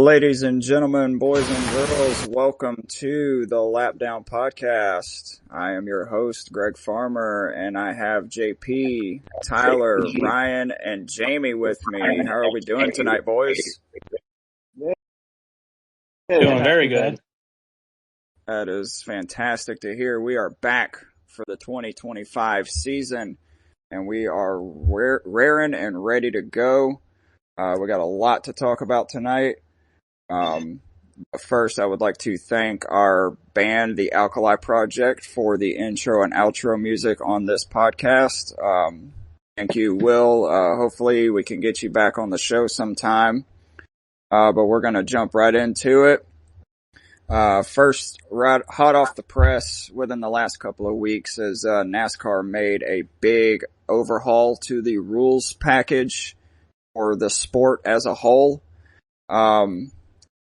Ladies and gentlemen, boys and girls, welcome to the Lapdown Podcast. I am your host, Greg Farmer, and I have JP, Tyler, Ryan, and Jamie with me. How are we doing tonight, boys? Doing very good. That is fantastic to hear. We are back for the 2025 season, and we are raring and ready to go. We got a lot to talk about tonight. But first, I would like to thank our band, the Alkyli Project, for the intro and outro music on this podcast. Thank you, Will. Hopefully we can get you back on the show sometime. But we're going to jump right into it. First, right, hot off the press within the last couple of weeks is NASCAR made a big overhaul to the rules package for the sport as a whole.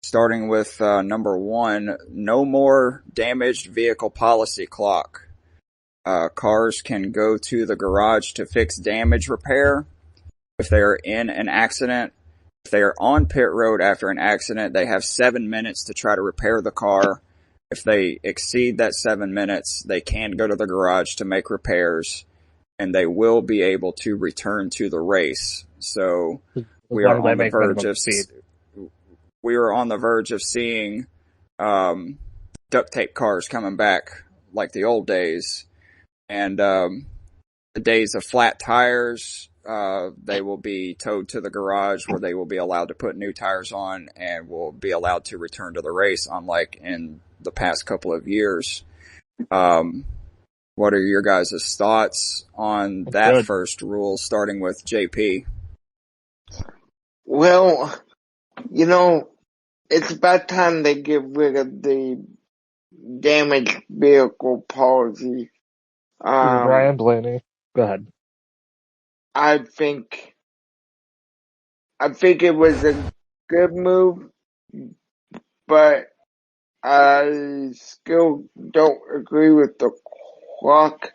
Starting with number 1, no more damaged vehicle policy clock. Cars can go to the garage to fix damage repair if they are in an accident. If they are on pit road after an accident, they have 7 minutes to try to repair the car. If they exceed that 7 minutes, they can go to the garage to make repairs, and they will be able to return to the race. So we are on the verge of seeing duct tape cars coming back like the old days, and the days of flat tires. They will be towed to the garage where they will be allowed to put new tires on and will be allowed to return to the race, unlike in the past couple of years. What are your guys' thoughts on that first rule, starting with JP? Well, it's about time they get rid of the damaged vehicle policy. Ryan Blaney, go ahead. I think it was a good move, but I still don't agree with the clock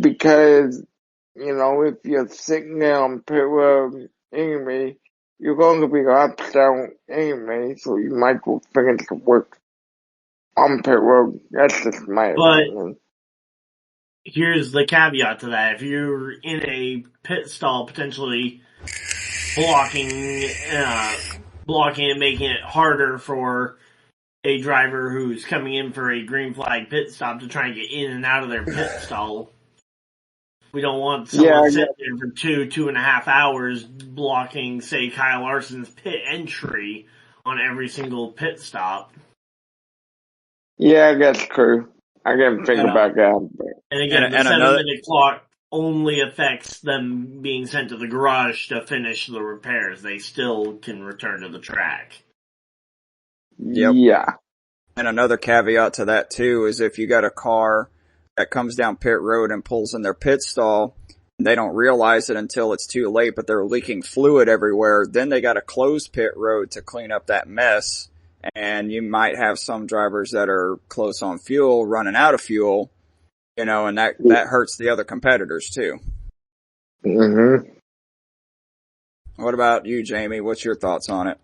because, if you're sitting there on pit road anyway, you're going to be lapped down anyway, so you might as well finish the work on pit road. That's just my opinion. Here's the caveat to that. If you're in a pit stall, potentially blocking and making it harder for a driver who's coming in for a green flag pit stop to try and get in and out of their pit stall. We don't want someone sitting there for 2.5 hours blocking, say, Kyle Larson's pit entry on every single pit stop. Yeah, that's true. I didn't think about that. And again, the 7-minute clock only affects them being sent to the garage to finish the repairs. They still can return to the track. Yep. Yeah. And another caveat to that too is if you got a car that comes down pit road and pulls in their pit stall, and they don't realize it until it's too late, but they're leaking fluid everywhere, then they got to close pit road to clean up that mess. And you might have some drivers that are close on fuel, running out of fuel, and that hurts the other competitors too. Mm-hmm. What about you, Jamie? What's your thoughts on it?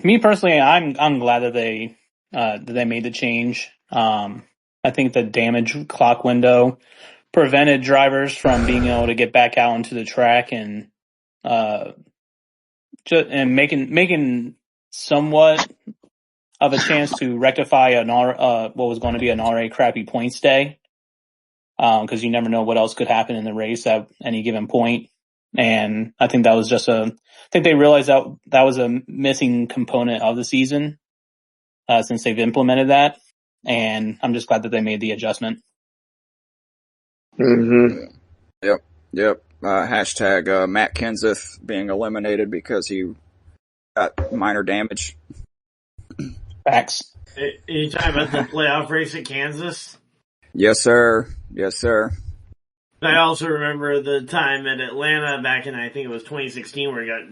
Me personally, I'm glad that they made the change. I think the damage clock window prevented drivers from being able to get back out into the track and making somewhat of a chance to rectify what was going to be an already crappy points day. Cause you never know what else could happen in the race at any given point. And I think that was I think they realized that was a missing component of the season, since they've implemented that. And I'm just glad that they made the adjustment. Mm-hmm. Yep. Hashtag Matt Kenseth being eliminated because he got minor damage. Facts. Are you talking about the playoff race at Kansas? Yes, sir. I also remember the time at Atlanta back in, I think it was 2016, where he got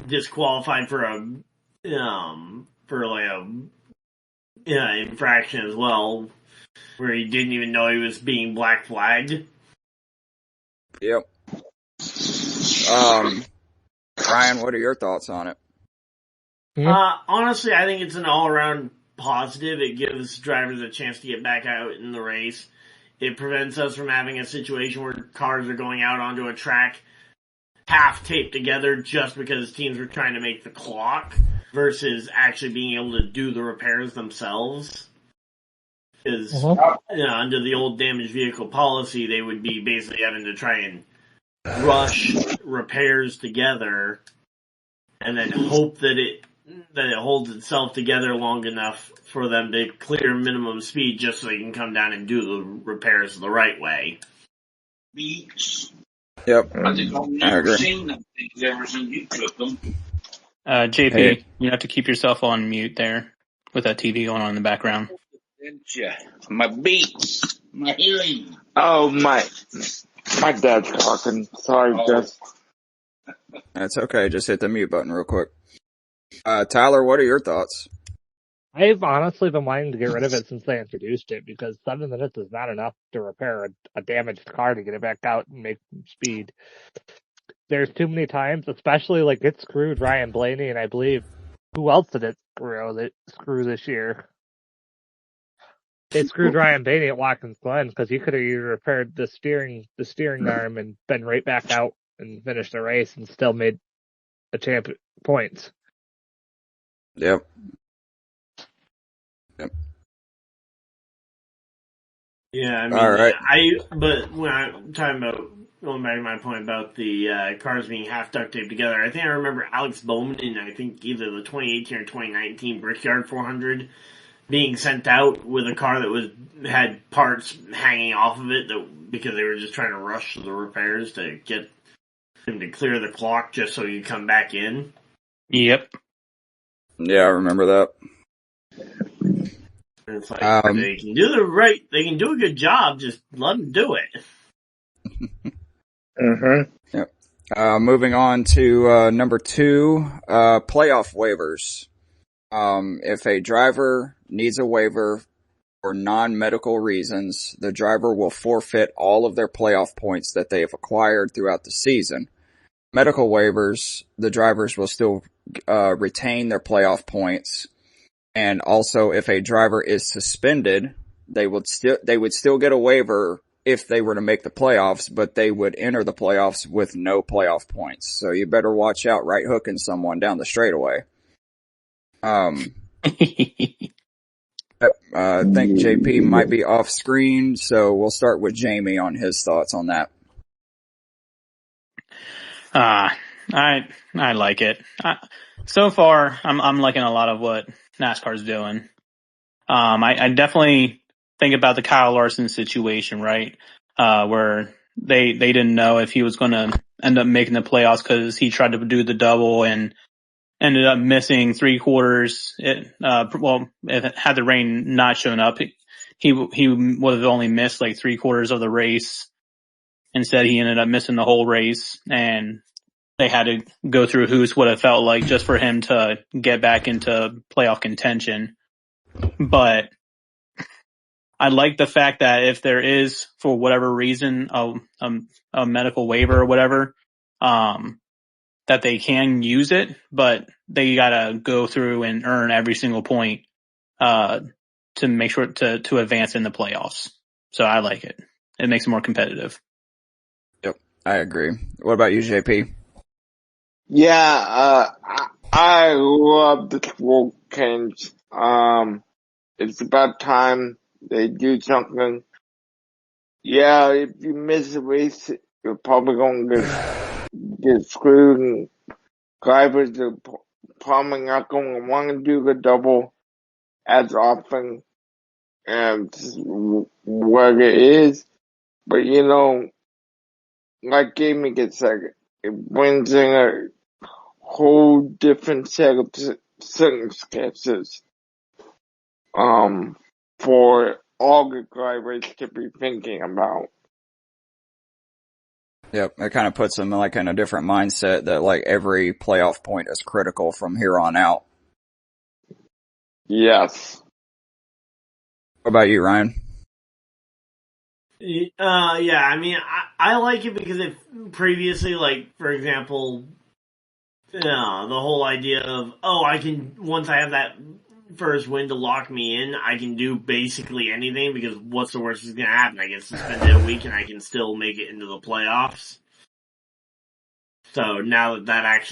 disqualified for a infraction as well, where he didn't even know he was being black flagged. Yep. Ryan, what are your thoughts on it? Honestly, I think it's an all-around positive. It gives drivers a chance to get back out in the race. It prevents us from having a situation where cars are going out onto a track half taped together just because teams were trying to make the clock versus actually being able to do the repairs themselves. Because under the old damaged vehicle policy, they would be basically having to try and rush repairs together and then hope that it holds itself together long enough for them to clear minimum speed just so they can come down and do the repairs the right way. Beats. Yep. I've never seen them things ever since you took them. JP, Hey. you have to keep yourself on mute there with that TV going on in the background. Didn't you? My beats. My hearing. Oh, my dad's talking. Sorry, Jess. That's okay. Just hit the mute button real quick. Tyler, what are your thoughts? I've honestly been wanting to get rid of it since they introduced it because 7 minutes is not enough to repair a damaged car to get it back out and make speed. There's too many times, especially like it screwed Ryan Blaney, and I believe who else did it screw this year? It screwed Ryan Blaney at Watkins Glen because he could have either repaired the steering arm and been right back out and finished the race and still made a champion points. Yep. Yeah, I mean, All right. but when I'm talking about, going back to my point about the cars being half duct taped together, I think I remember Alex Bowman in, I think, either the 2018 or 2019 Brickyard 400 being sent out with a car that had parts hanging off of it because they were just trying to rush the repairs to get him to clear the clock just so you come back in. Yep. Yeah, I remember that. And it's like, they can do a good job, just let them do it. Mm-hmm. Yep. Moving on to number 2, playoff waivers. If a driver needs a waiver for non-medical reasons, the driver will forfeit all of their playoff points that they have acquired throughout the season. Medical waivers, the drivers will still retain their playoff points. And also, if a driver is suspended, they would still get a waiver if they were to make the playoffs, but they would enter the playoffs with no playoff points. So you better watch out right hooking someone down the straightaway. I think JP might be off screen, so we'll start with Jamie on his thoughts on that. I like it. So far, I'm liking a lot of what NASCAR's doing. I definitely think about the Kyle Larson situation, right? Where they didn't know if he was going to end up making the playoffs because he tried to do the double and ended up missing 3/4. Had the rain not shown up, he would have only missed like 3/4 of the race. Instead, he ended up missing the whole race, and they had to go through who's what it felt like just for him to get back into playoff contention. But I like the fact that if there is, for whatever reason, a medical waiver or whatever, that they can use it, but they gotta go through and earn every single point, to make sure to advance in the playoffs. So I like it. It makes it more competitive. Yep, I agree. What about you, JP? Yeah, I love the rule change. It's about time they do something. Yeah, if you miss a race, you're probably going to get screwed, and drivers are probably not going to want to do the double as often as what it is. But like Gaming gets said, it brings in a whole different set of circumstances for all the drivers to be thinking about. Yep, it kind of puts them like in a different mindset that like every playoff point is critical from here on out. Yes. What about you, Ryan? Yeah, I mean, I like it because previously, like, for example, the whole idea of, once I have that first win to lock me in, I can do basically anything because what's the worst that's going to happen? I get suspended a week and I can still make it into the playoffs. So now that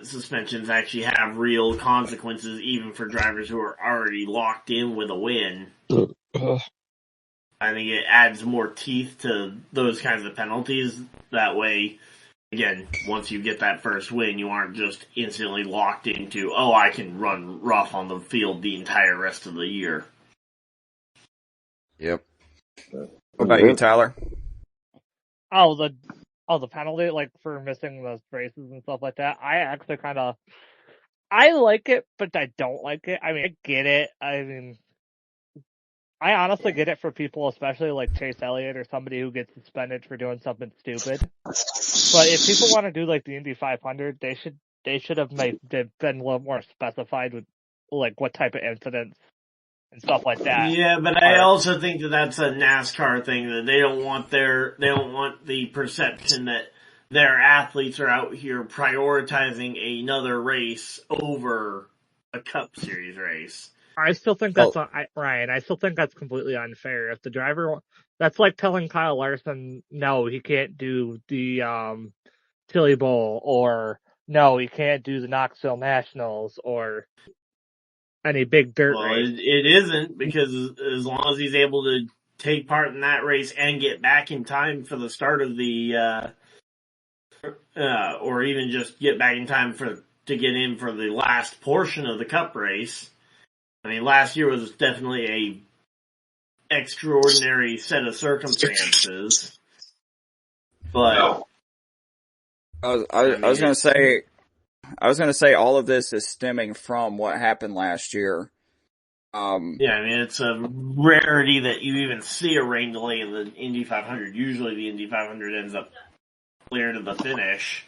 suspensions actually have real consequences, even for drivers who are already locked in with a win, I think it adds more teeth to those kinds of penalties. That way, again, once you get that first win, you aren't just instantly locked into, I can run rough on the field the entire rest of the year. Yep. What about you, Tyler? The penalty, like, for missing those races and stuff like that, I actually I like it, but I don't like it. I mean, I get it. I mean, I honestly get it for people, especially like Chase Elliott or somebody who gets suspended for doing something stupid. But if people want to do like the Indy 500, they should have been a little more specified with like what type of incidents and stuff like that. Yeah, but I also think that that's a NASCAR thing, that they don't want the perception that their athletes are out here prioritizing another race over a Cup Series race. I still think that's Ryan. I still think that's completely unfair. If the driver, that's like telling Kyle Larson, no, he can't do the Tilly Bowl, or no, he can't do the Knoxville Nationals, or any big dirt race. It isn't, because as long as he's able to take part in that race and get back in time for the start of the, or even just get back in time to get in for the last portion of the Cup race. I mean, last year was definitely a extraordinary set of circumstances, but I was going to say all of this is stemming from what happened last year. Yeah, I mean, it's a rarity that you even see a rain delay in the Indy 500. Usually the Indy 500 ends up clear to the finish.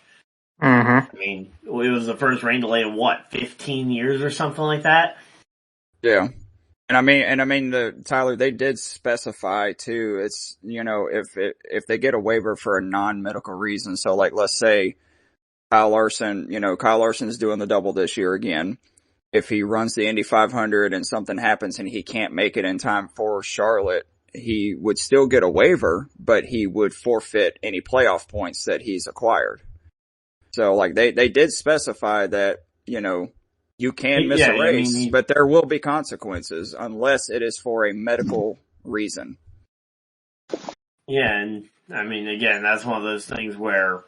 Mm-hmm. I mean, it was the first rain delay in 15 years or something like that? Yeah. And I mean, Tyler, they did specify too, it's, if they get a waiver for a non-medical reason, so like, let's say Kyle Larson's doing the double this year again. If he runs the Indy 500 and something happens and he can't make it in time for Charlotte, he would still get a waiver, but he would forfeit any playoff points that he's acquired. So like, they did specify that, you can miss a race, but there will be consequences unless it is for a medical reason. Yeah, and I mean, again, that's one of those things where,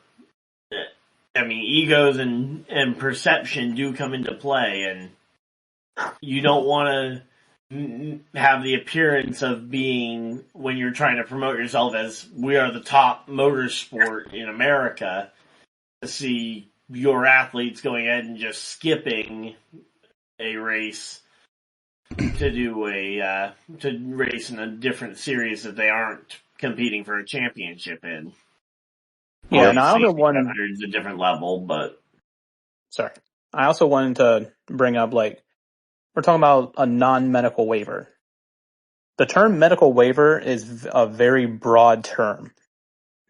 I mean, egos and perception do come into play, and you don't want to have the appearance of being, when you're trying to promote yourself as, we are the top motorsport in America, to see your athletes going ahead and just skipping a race to race in a different series that they aren't competing for a championship in. Yeah, and I also wanted a different level, but sorry, I also wanted to bring up, like, we're talking about a non-medical waiver. The term medical waiver is a very broad term.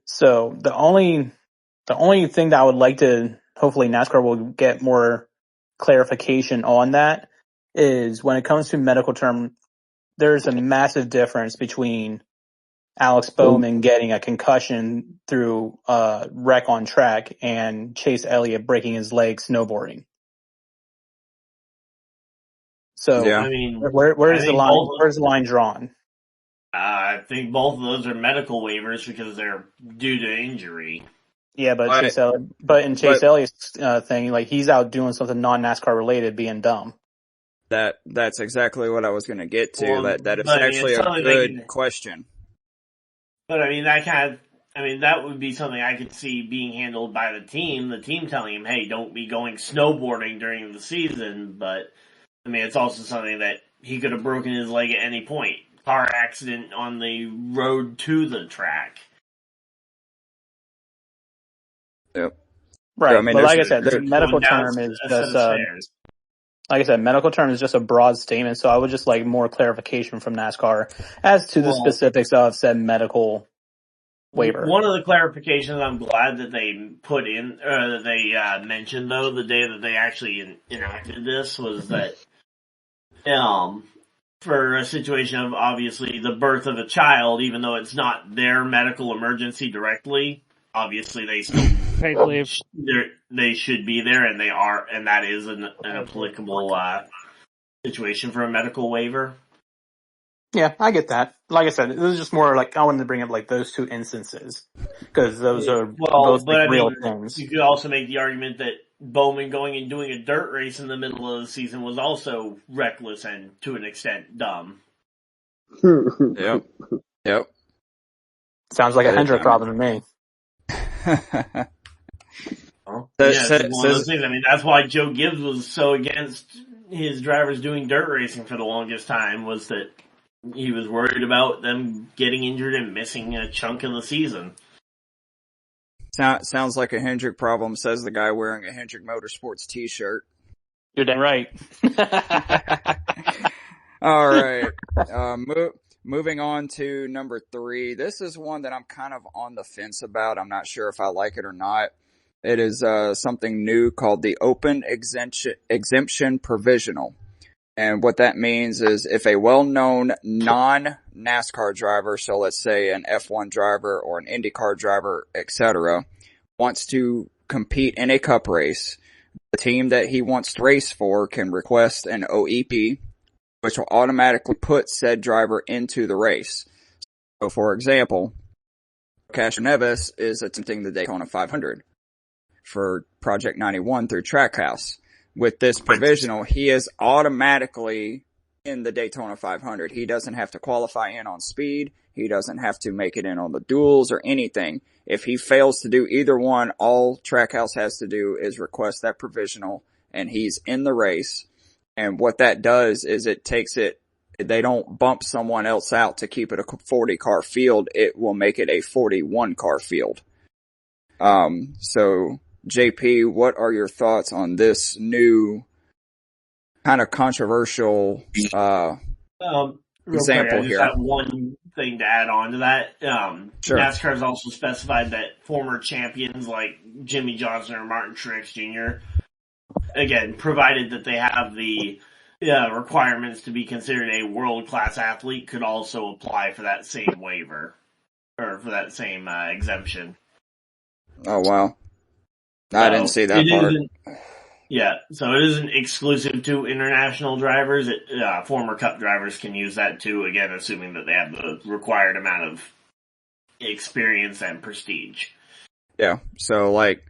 So the only thing that I would like to, hopefully NASCAR will get more clarification on that, is when it comes to medical term, there's a massive difference between Alex Bowman getting a concussion through a wreck on track and Chase Elliott breaking his leg snowboarding. So, yeah. I mean, where's the line? Where's the line drawn? I think both of those are medical waivers because they're due to injury. Yeah, but in Chase Elliott's thing, like, he's out doing something non-NASCAR related, being dumb. That's exactly what I was going to get to. Well, that is actually a good question. But I mean, that would be something I could see being handled by the team. The team telling him, "Hey, don't be going snowboarding during the season." But I mean, it's also something that he could have broken his leg at any point. Car accident on the road to the track. Yep. Right. So, I mean, but like I said, the medical term is just like I said, medical term is just a broad statement. So I would just like more clarification from NASCAR as to the specifics of said medical waiver. One of the clarifications I'm glad that they put in, that they mentioned though, the day that they actually enacted this was that, for a situation of obviously the birth of a child, even though it's not their medical emergency directly, obviously they still Paid leave. they should be there, and they are, and that is an applicable situation for a medical waiver. Yeah, I get that. Like I said, it was just more like I wanted to bring up like those two instances because those are both like, real things. You could also make the argument that Bowman going and doing a dirt race in the middle of the season was also reckless and to an extent dumb. Yep. Sounds like a Hendrick problem to me. It's one of those things. I mean, that's why Joe Gibbs was so against his drivers doing dirt racing for the longest time, was that he was worried about them getting injured and missing a chunk of the season. Sounds like a Hendrick problem, says the guy wearing a Hendrick Motorsports t-shirt. You're damn right. All right. Moving on to number 3. This is one that I'm kind of on the fence about. I'm not sure if I like it or not. It is something new called the Open Exemption Provisional. And what that means is if a well-known non-NASCAR driver, so let's say an F1 driver or an IndyCar driver, etc., wants to compete in a cup race, the team that he wants to race for can request an OEP, which will automatically put said driver into the race. So, for example, Castro Neves is attempting the Daytona 500 for Project 91 through Trackhouse. With this provisional, he is automatically in the Daytona 500. He doesn't have to qualify in on speed. He doesn't have to make it in on the duels or anything. If he fails to do either one, all Trackhouse has to do is request that provisional, and he's in the race. And what that does is it takes it, they don't bump someone else out to keep it a 40-car field. It will make it a 41-car field. So, JP, what are your thoughts on this new kind of controversial example quick, I just here? have one thing to add on to that. Sure. NASCAR has also specified that former champions like Jimmy Johnson or Martin Truex Jr., again, provided that they have the requirements to be considered a world-class athlete, could also apply for that same waiver, or for that same exemption. Oh, wow. I didn't see that part. Yeah, so it isn't exclusive to international drivers. Former Cup drivers can use that too, again, assuming that they have the required amount of experience and prestige. Yeah, so like,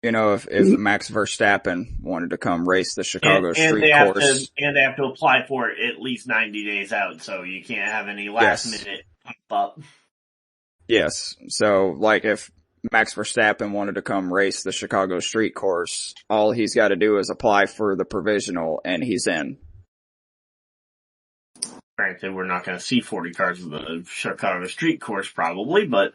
you know, if Max Verstappen wanted to come race the Chicago street course. And they have to apply for it at least 90 days out, so you can't have any last minute pop up. Yes, so like if Max Verstappen wanted to come race the Chicago street course, all he's got to do is apply for the provisional and he's in. Frankly, we're not going to see 40 cars of the Chicago street course probably, but...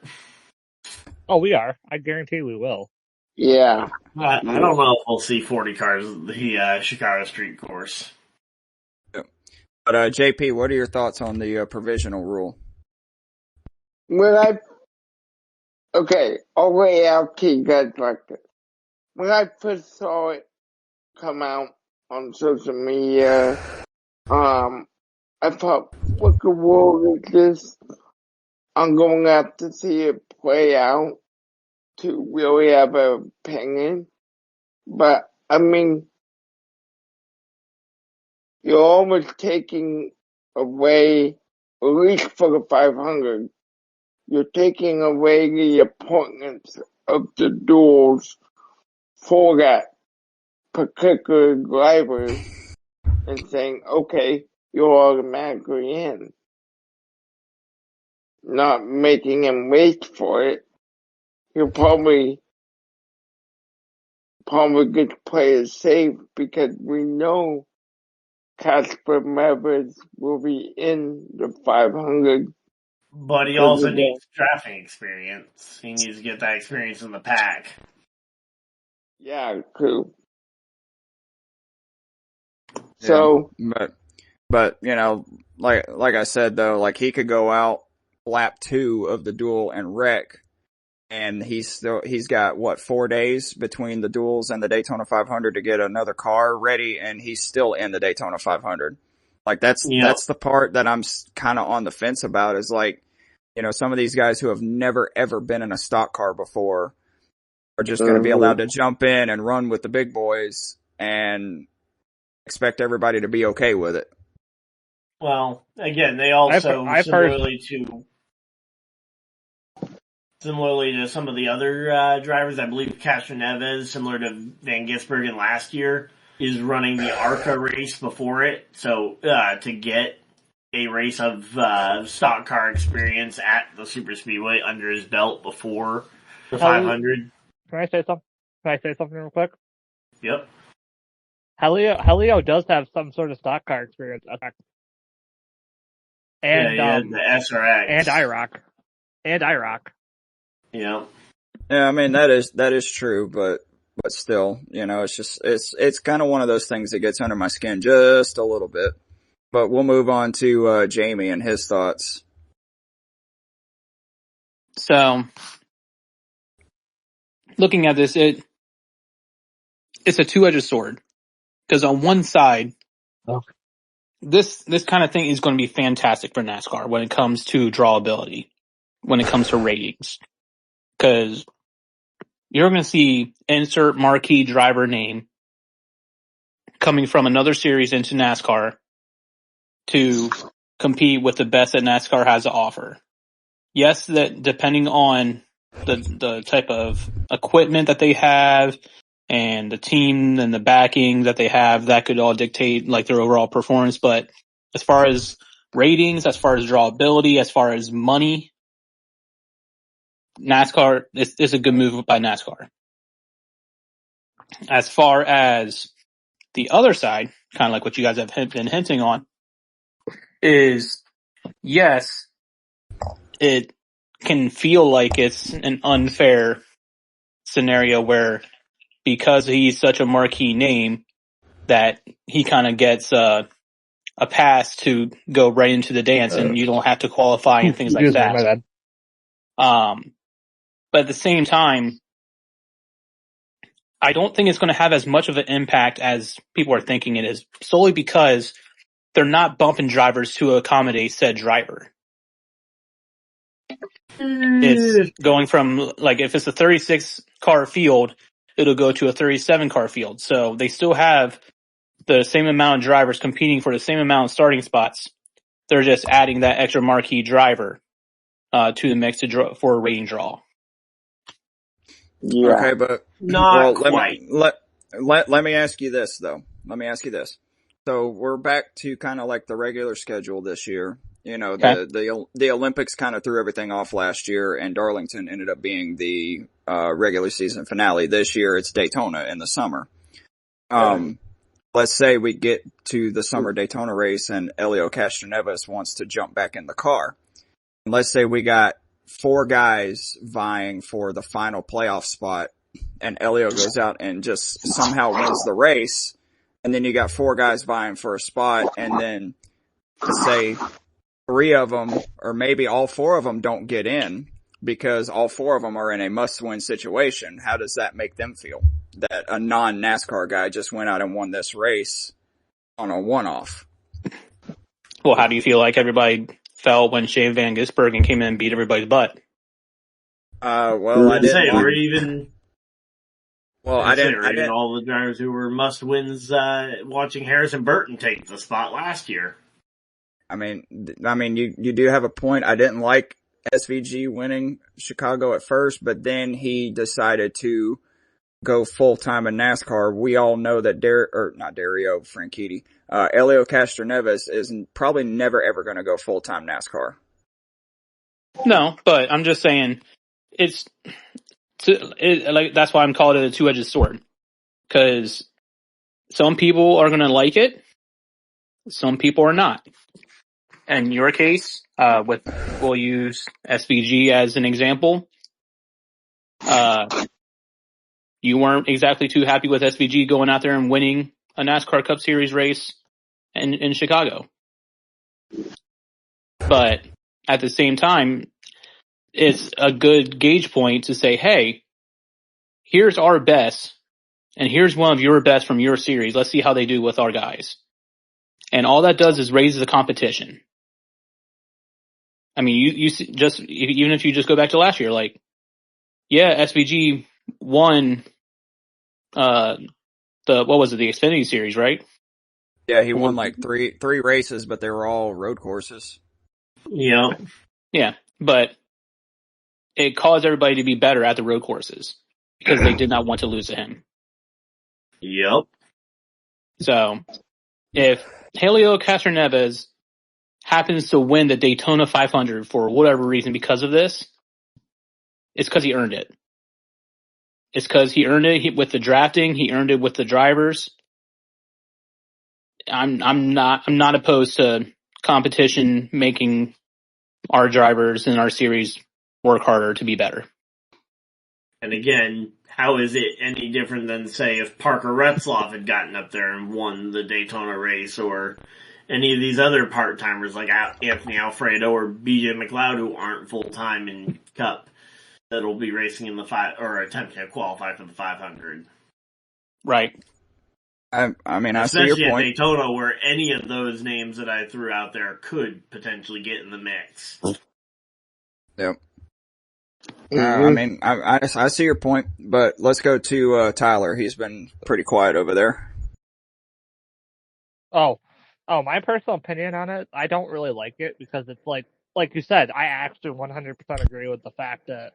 Oh, we are. I guarantee we will. Yeah. I don't know if we'll see 40 cars of the Chicago street course. But JP, what are your thoughts on the provisional rule? Okay, all the way out to you guys like this. When I first saw it come out on social media, I thought, what the world is this? I'm going to have to see it play out to really have an opinion. But, I mean, you're almost taking away, at least for the 500, you're taking away the importance of the duels for that particular driver and saying, okay, you're automatically in. Not making him wait for it. He'll probably get to play it safe because we know Casper Mavericks will be in the 500. But he also needs drafting experience. He needs to get that experience in the pack. Yeah, true. So, but you know, like I said though, like he could go out lap 2 of the duel and wreck, and he's got what, 4 days between the duels and the Daytona 500 to get another car ready, and he's still in the Daytona 500. Like that's the part that I'm kind of on the fence about, is like, you know, some of these guys who have never ever been in a stock car before are just going to be allowed to jump in and run with the big boys and expect everybody to be okay with it. Well, again, they also similarly to some of the other drivers, I believe Castroneves, similar to Van Gisbergen last year, is running the ARCA race before it. So to get a race of stock car experience at the Super Speedway under his belt before the 500. Can I say something? Can I say something real quick? Yep. Helio does have some sort of stock car experience. And the SRX and IROC. Yeah. Yeah, I mean that is true, but still, you know, it's kind of one of those things that gets under my skin just a little bit. But we'll move on to Jamie and his thoughts. So, looking at this, it's a two-edged sword, because on one side, this kind of thing is going to be fantastic for NASCAR when it comes to drawability, when it comes to ratings, because you're going to see insert marquee driver name coming from another series into NASCAR to compete with the best that NASCAR has to offer. Yes, that depending on the type of equipment that they have and the team and the backing that they have, that could all dictate like their overall performance. But as far as ratings, as far as drawability, as far as money, NASCAR is a good move by NASCAR. As far as the other side, kind of like what you guys have been hinting on, is yes, it can feel like it's an unfair scenario where, because he's such a marquee name, that he kind of gets a pass to go right into the dance, and you don't have to qualify and things like that. My bad. But at the same time, I don't think it's going to have as much of an impact as people are thinking it is, solely because they're not bumping drivers to accommodate said driver. It's going from, like, if it's a 36 car field, it'll go to a 37 car field. So they still have the same amount of drivers competing for the same amount of starting spots. They're just adding that extra marquee driver to the mix for a rating draw. Yeah. Okay, but Not quite. Let me ask you this though. Let me ask you this. So we're back to kind of like the regular schedule this year. You know, Okay. the Olympics kind of threw everything off last year, and Darlington ended up being the regular season finale. This year it's Daytona in the summer. Let's say we get to the summer Daytona race and Elio Castroneves wants to jump back in the car. And let's say we got 4 guys vying for the final playoff spot, and Elio goes out and just somehow wins the race. And then you got 4 guys vying for a spot, and then say 3 of them, or maybe all 4 of them, don't get in because all 4 of them are in a must-win situation. How does that make them feel? That a non-NASCAR guy just went out and won this race on a one-off. Well, how do you feel like everybody felt when Shane Van Gisbergen came in and beat everybody's butt? Well, I didn't. Or even. Well, I didn't. All the drivers who were must-wins, watching Harrison Burton take the spot last year. I mean, you do have a point. I didn't like SVG winning Chicago at first, but then he decided to go full-time in NASCAR. We all know that Dario Franchitti, Elio Castroneves is probably never ever going to go full-time NASCAR. No, but I'm just saying that's why I'm calling it a two-edged sword. Because some people are going to like it, some people are not. In your case, we'll use SVG as an example. You weren't exactly too happy with SVG going out there and winning a NASCAR Cup Series race in Chicago. But at the same time, it's a good gauge point to say, hey, here's our best, and here's one of your best from your series. Let's see how they do with our guys. And all that does is raises the competition. I mean, you just, even if you just go back to last year, like, yeah, SVG won, what was it, the Xfinity Series, right? Yeah, he won like three races, but they were all road courses. Yep. Yeah, but it caused everybody to be better at the road courses because they did not want to lose to him. Yep. So, if Helio Castroneves happens to win the Daytona 500 for whatever reason because of this, it's because he earned it. It's because he earned it with the drafting. He earned it with the drivers. I'm not opposed to competition making our drivers in our series work harder to be better. And again, how is it any different than, say, if Parker Retzloff had gotten up there and won the Daytona race, or any of these other part-timers like Anthony Alfredo or BJ McLeod who aren't full-time in Cup that'll be racing in the or attempting to qualify for the 500. Right. I mean, I see Especially your at point. Daytona, where any of those names that I threw out there could potentially get in the mix. Yep. I mean, I see your point, but let's go to Tyler. He's been pretty quiet over there. Oh, my personal opinion on it, I don't really like it because it's like you said, I actually 100% agree with the fact that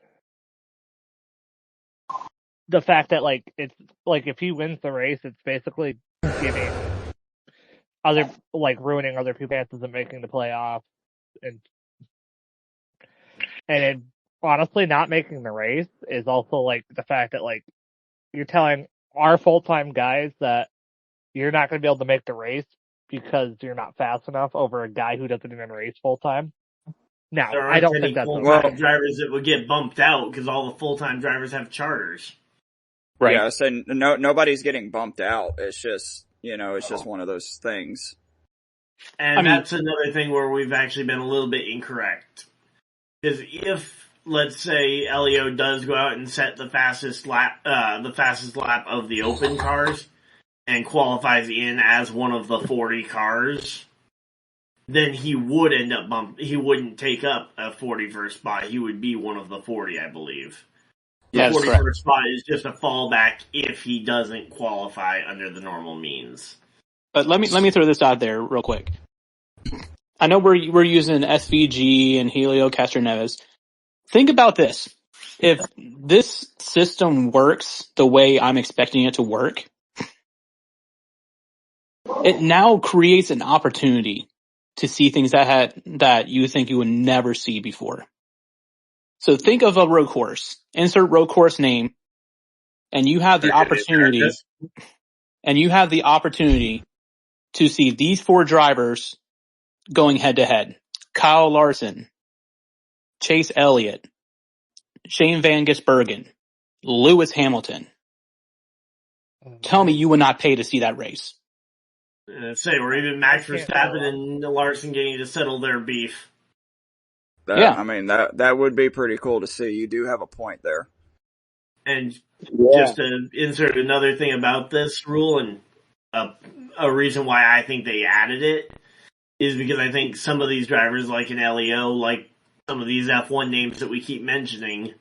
like it's like if he wins the race, it's basically giving other, like, ruining other people's chances of making the playoffs, and it honestly not making the race is also like the fact that like you're telling our full-time guys that you're not going to be able to make the race because you're not fast enough over a guy who doesn't even race full-time. Now, There I aren't don't any think that's full-time drivers that would get bumped out because all the full-time drivers have charters. Right. Yeah, so nobody's getting bumped out. It's just, it's just one of those things. And that's another thing where we've actually been a little bit incorrect. Because if, let's say, Elio does go out and set the fastest lap of the open cars and qualifies in as one of the 40 cars, then he would end up he wouldn't take up a 41st spot. He would be one of the 40, I believe. The 41st spot is just a fallback if he doesn't qualify under the normal means. But let me throw this out there real quick. I know we're using SVG and Helio Castroneves. Think about this. If this system works the way I'm expecting it to work, it now creates an opportunity to see things that you think you would never see before. So think of a road course. Insert road course name, and you have the opportunity. And you have the opportunity to see these four drivers going head to head: Kyle Larson, Chase Elliott, Shane Van Gisbergen, Lewis Hamilton. Tell me you would not pay to see that race. Or even Max Verstappen and Larson getting to settle their beef. Yeah. I mean, that would be pretty cool to see. You do have a point there. And just to insert another thing about this rule, and a reason why I think they added it, is because I think some of these drivers, like an LEO, like some of these F1 names that we keep mentioning,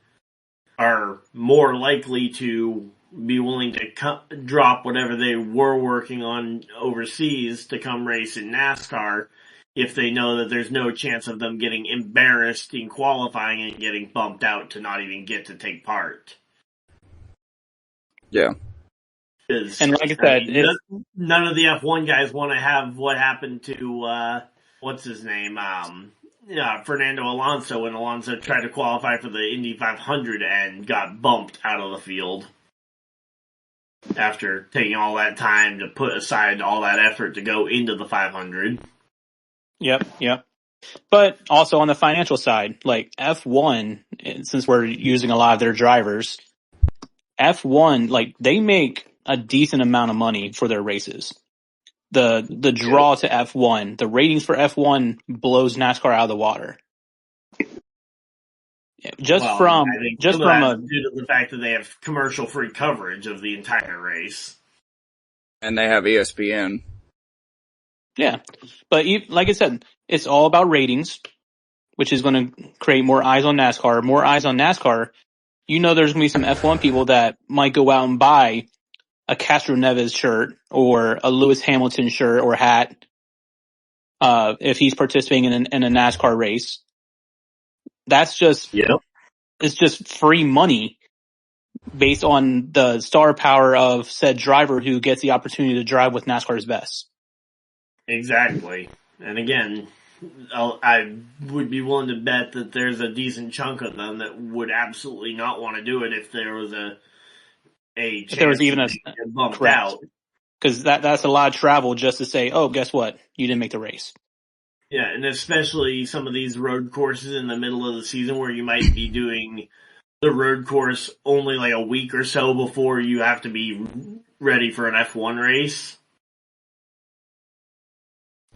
are more likely to be willing to drop whatever they were working on overseas to come race in NASCAR if they know that there's no chance of them getting embarrassed in qualifying and getting bumped out to not even get to take part. Yeah. And like I said, none of the F1 guys want to have what happened to, what's his name, Fernando Alonso, when Alonso tried to qualify for the Indy 500 and got bumped out of the field after taking all that time to put aside all that effort to go into the 500. Yep. But also on the financial side, like F1, since we're using a lot of their drivers, F1, like, they make a decent amount of money for their races. The draw to F1, the ratings for F1 blows NASCAR out of the water. Just Well, from I think just some of from that's a due to the fact that they have commercial-free coverage of the entire race. And they have ESPN. yeah, but like I said, it's all about ratings, which is going to create more eyes on NASCAR. More eyes on NASCAR. You know, there's going to be some F1 people that might go out and buy a Castro Neves shirt or a Lewis Hamilton shirt or hat if he's participating in a NASCAR race. That's just it's just free money based on the star power of said driver who gets the opportunity to drive with NASCAR's best. Exactly. And again, I would be willing to bet that there's a decent chunk of them that would absolutely not want to do it if there was a chance If there was even that they get bumped correct. out. Because that's a lot of travel just to say, oh, guess what? You didn't make the race. Yeah, and especially some of these road courses in the middle of the season where you might be doing the road course only like a week or so before you have to be ready for an F1 race.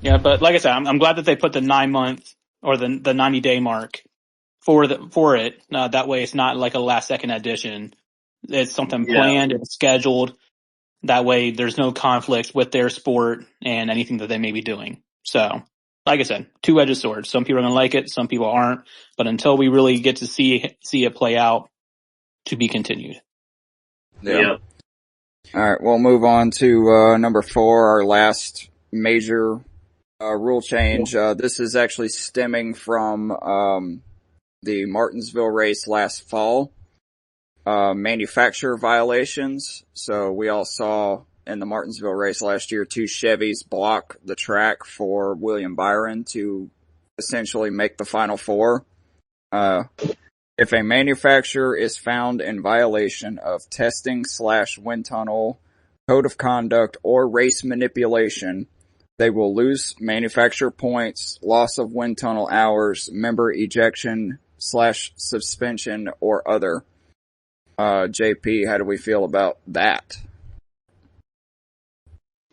Yeah, but like I said, I'm glad that they put the 9-month or the 90-day mark for it. That way, it's not like a last second addition. It's something planned. It's scheduled. That way, there's no conflicts with their sport and anything that they may be doing. So, like I said, two-edged sword. Some people are going to like it, some people aren't. But until we really get to see it play out, to be continued. Yeah. All right, we'll move on to number 4, our last major rule change. This is actually stemming from the Martinsville race last fall. Manufacturer violations. So we all saw in the Martinsville race last year 2 Chevys block the track for William Byron to essentially make the Final Four. If a manufacturer is found in violation of testing/wind tunnel, code of conduct, or race manipulation, they will lose manufacturer points, loss of wind tunnel hours, member ejection/suspension, or other. JP, how do we feel about that?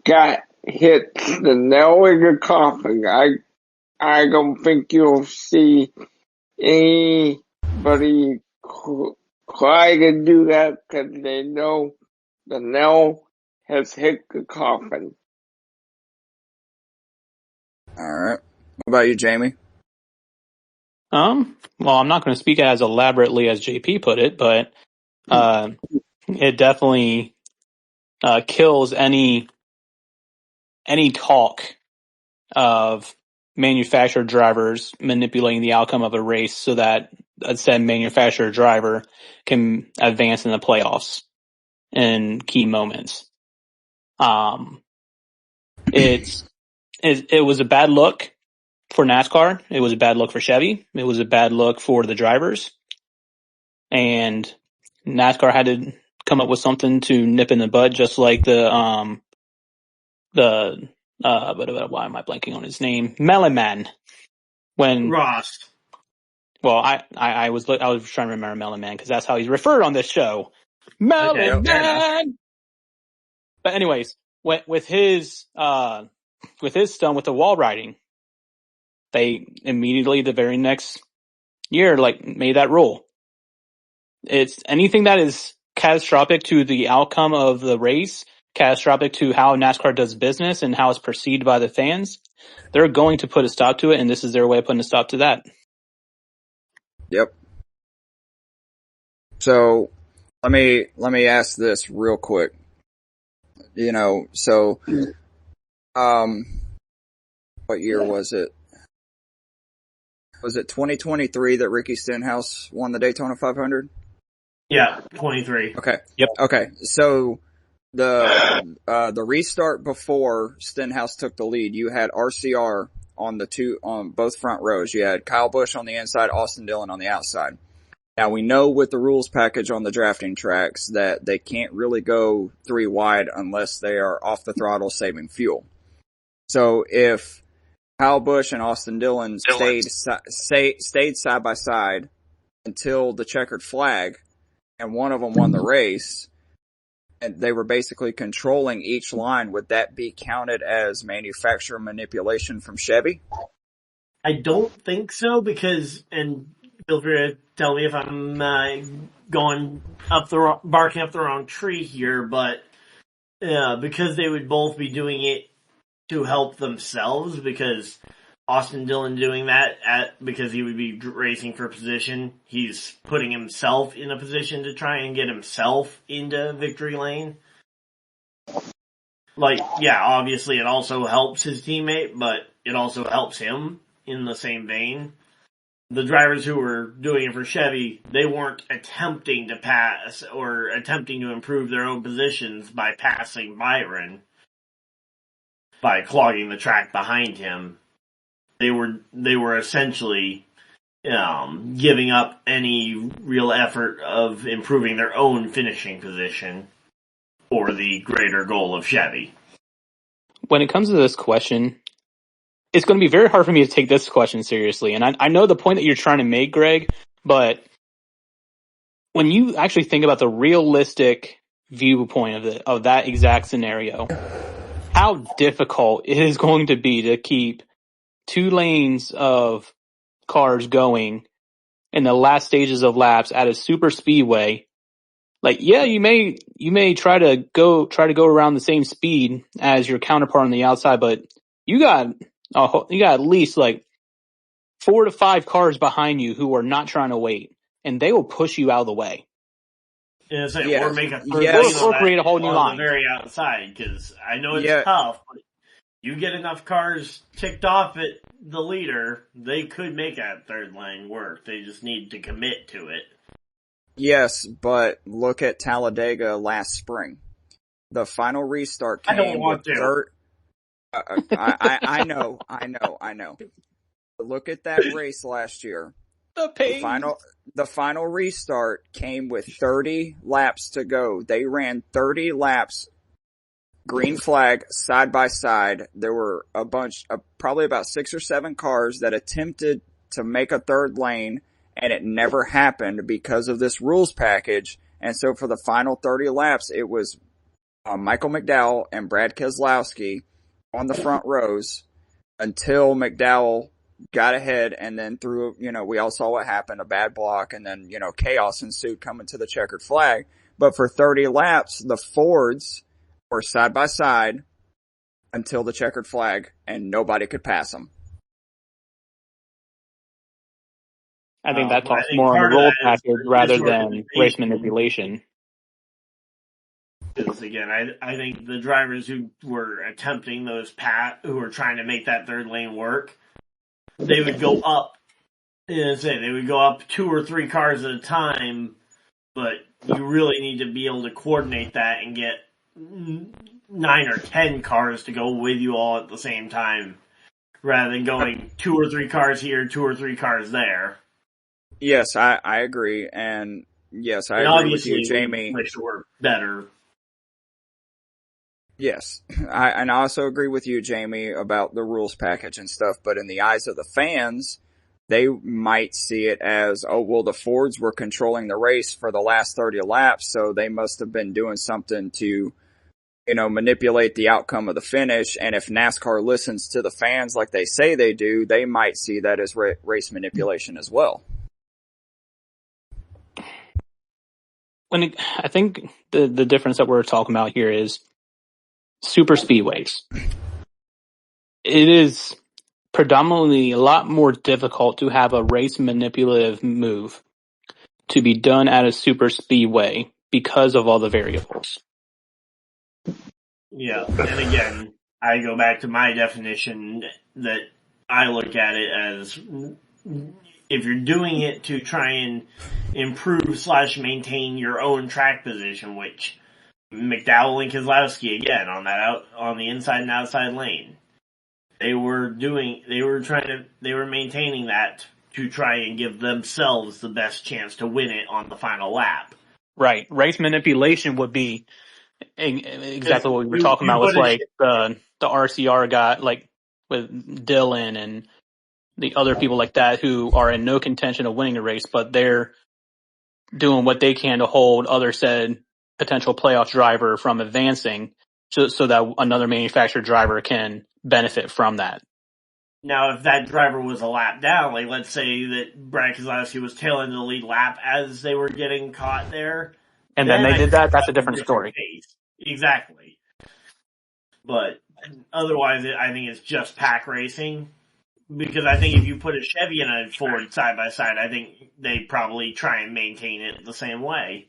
Got hit the nail in the coffin. I don't think you'll see anybody try to do that because they know the nail has hit the coffin. Alright. What about you, Jamie? Well, I'm not going to speak as elaborately as JP put it, but it definitely kills any talk of manufacturer drivers manipulating the outcome of a race so that a said manufacturer driver can advance in the playoffs in key moments. It was a bad look for NASCAR. It was a bad look for Chevy. It was a bad look for the drivers. And NASCAR had to come up with something to nip in the bud, just like why am I blanking on his name? Melon Man. When Ross. Well, I was trying to remember Melon Man because that's how he's referred on this show. Melon Man. But anyways, with his stunt with the wall riding, they immediately the very next year made that rule. It's anything that is catastrophic to the outcome of the race, catastrophic to how NASCAR does business and how it's perceived by the fans. They're going to put a stop to it, and this is their way of putting a stop to that. Yep. So let me ask this real quick. What year was it? Was it 2023 that Ricky Stenhouse won the Daytona 500? Yeah, 23. Okay. Yep. Okay. So the restart before Stenhouse took the lead, you had RCR on both front rows. You had Kyle Busch on the inside, Austin Dillon on the outside. Now we know with the rules package on the drafting tracks that they can't really go 3 wide unless they are off the throttle saving fuel. So if Kyle Busch and Austin Dillon stayed side by side until the checkered flag, and one of them won the race, and they were basically controlling each line, would that be counted as manufacturer manipulation from Chevy? I don't think so because, and feel free to tell me if I'm barking up the wrong tree here, but because they would both be doing it to help themselves, because Austin Dillon doing that because he would be racing for position, he's putting himself in a position to try and get himself into victory lane. Like, yeah, obviously it also helps his teammate, but it also helps him in the same vein. The drivers who were doing it for Chevy, they weren't attempting to pass or attempting to improve their own positions by passing Byron, by clogging the track behind him. They were essentially giving up any real effort of improving their own finishing position for the greater goal of Chevy. When it comes to this question, it's going to be very hard for me to take this question seriously. And I know the point that you're trying to make, Greg, but when you actually think about the realistic viewpoint of that exact scenario, how difficult it is going to be to keep 2 lanes of cars going in the last stages of laps at a super speedway. Like, yeah, you may try to go around the same speed as your counterpart on the outside, but you got at least like 4 to 5 cars behind you who are not trying to wait, and they will push you out of the way. Or make a third Yes. lane or create a whole new on line. the very outside, because I know it's tough, but you get enough cars ticked off at the leader, they could make that third lane work. They just need to commit to it. Yes, but look at Talladega last spring. The final restart came I don't want with to. I know. Look at that race last year. The final restart came with 30 laps to go. They ran 30 laps, green flag, side by side. There were a bunch of probably about 6 or 7 cars that attempted to make a third lane, and it never happened because of this rules package. And so for the final 30 laps, it was Michael McDowell and Brad Keselowski on the front rows until McDowell got ahead, and then through, we all saw what happened, a bad block, and then, chaos ensued coming to the checkered flag. But for 30 laps, the Fords were side by side until the checkered flag, and nobody could pass them. I think that talks more on the rule package rather than race manipulation. Because again, I think the drivers who were attempting who were trying to make that third lane work, they would go up. They would go up 2 or 3 cars at a time, but you really need to be able to coordinate that and get 9 or 10 cars to go with you all at the same time, rather than going 2 or 3 cars here, 2 or 3 cars there. Yes, I agree, and yes, I agree with you, Jamie. Wish it were better. Yes, I also agree with you, Jamie, about the rules package and stuff, but in the eyes of the fans, they might see it as, oh, well, the Fords were controlling the race for the last 30 laps, so they must have been doing something to, manipulate the outcome of the finish, and if NASCAR listens to the fans like they say they do, they might see that as race manipulation as well. I think the difference that we're talking about here is super speedways. It is predominantly a lot more difficult to have a race manipulative move to be done at a super speedway because of all the variables. Yeah, and again, I go back to my definition that I look at it as, if you're doing it to try and improve / maintain your own track position, which McDowell and Keselowski, again, on the inside and outside lane, they were maintaining that to try and give themselves the best chance to win it on the final lap. Right. Race manipulation would be exactly what we were talking about with like the RCR guy, like with Dylan and the other people like that who are in no contention of winning a race, but they're doing what they can to hold other said potential playoff driver from advancing so that another manufacturer driver can benefit from that. Now, if that driver was a lap down, like let's say that Brad Keselowski was tailing the lead lap as they were getting caught there, And then they I did think that's a that's a different different story. case. Exactly. But otherwise, I think it's just pack racing. Because I think if you put a Chevy and a Ford side by side, I think they probably try and maintain it the same way.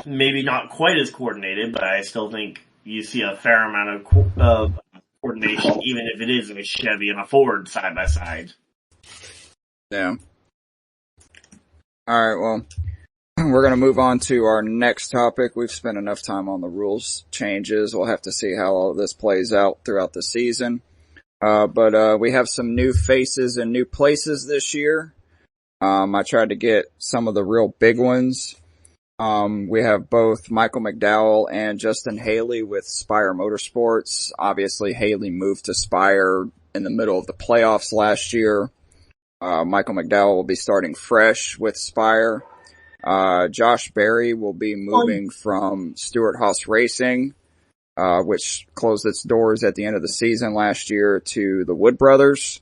Maybe not quite as coordinated, but I still think you see a fair amount of coordination, even if it is a Chevy and a Ford side by side. Yeah. All right, well, we're going to move on to our next topic. We've spent enough time on the rules changes. We'll have to see how all of this plays out throughout the season. But we have some new faces and new places this year. I tried to get some of the real big ones. We have both Michael McDowell and Justin Haley with Spire Motorsports. Obviously, Haley moved to Spire in the middle of the playoffs last year. Michael McDowell will be starting fresh with Spire. Josh Berry will be moving from Stewart Haas Racing, which closed its doors at the end of the season last year, to the Wood Brothers.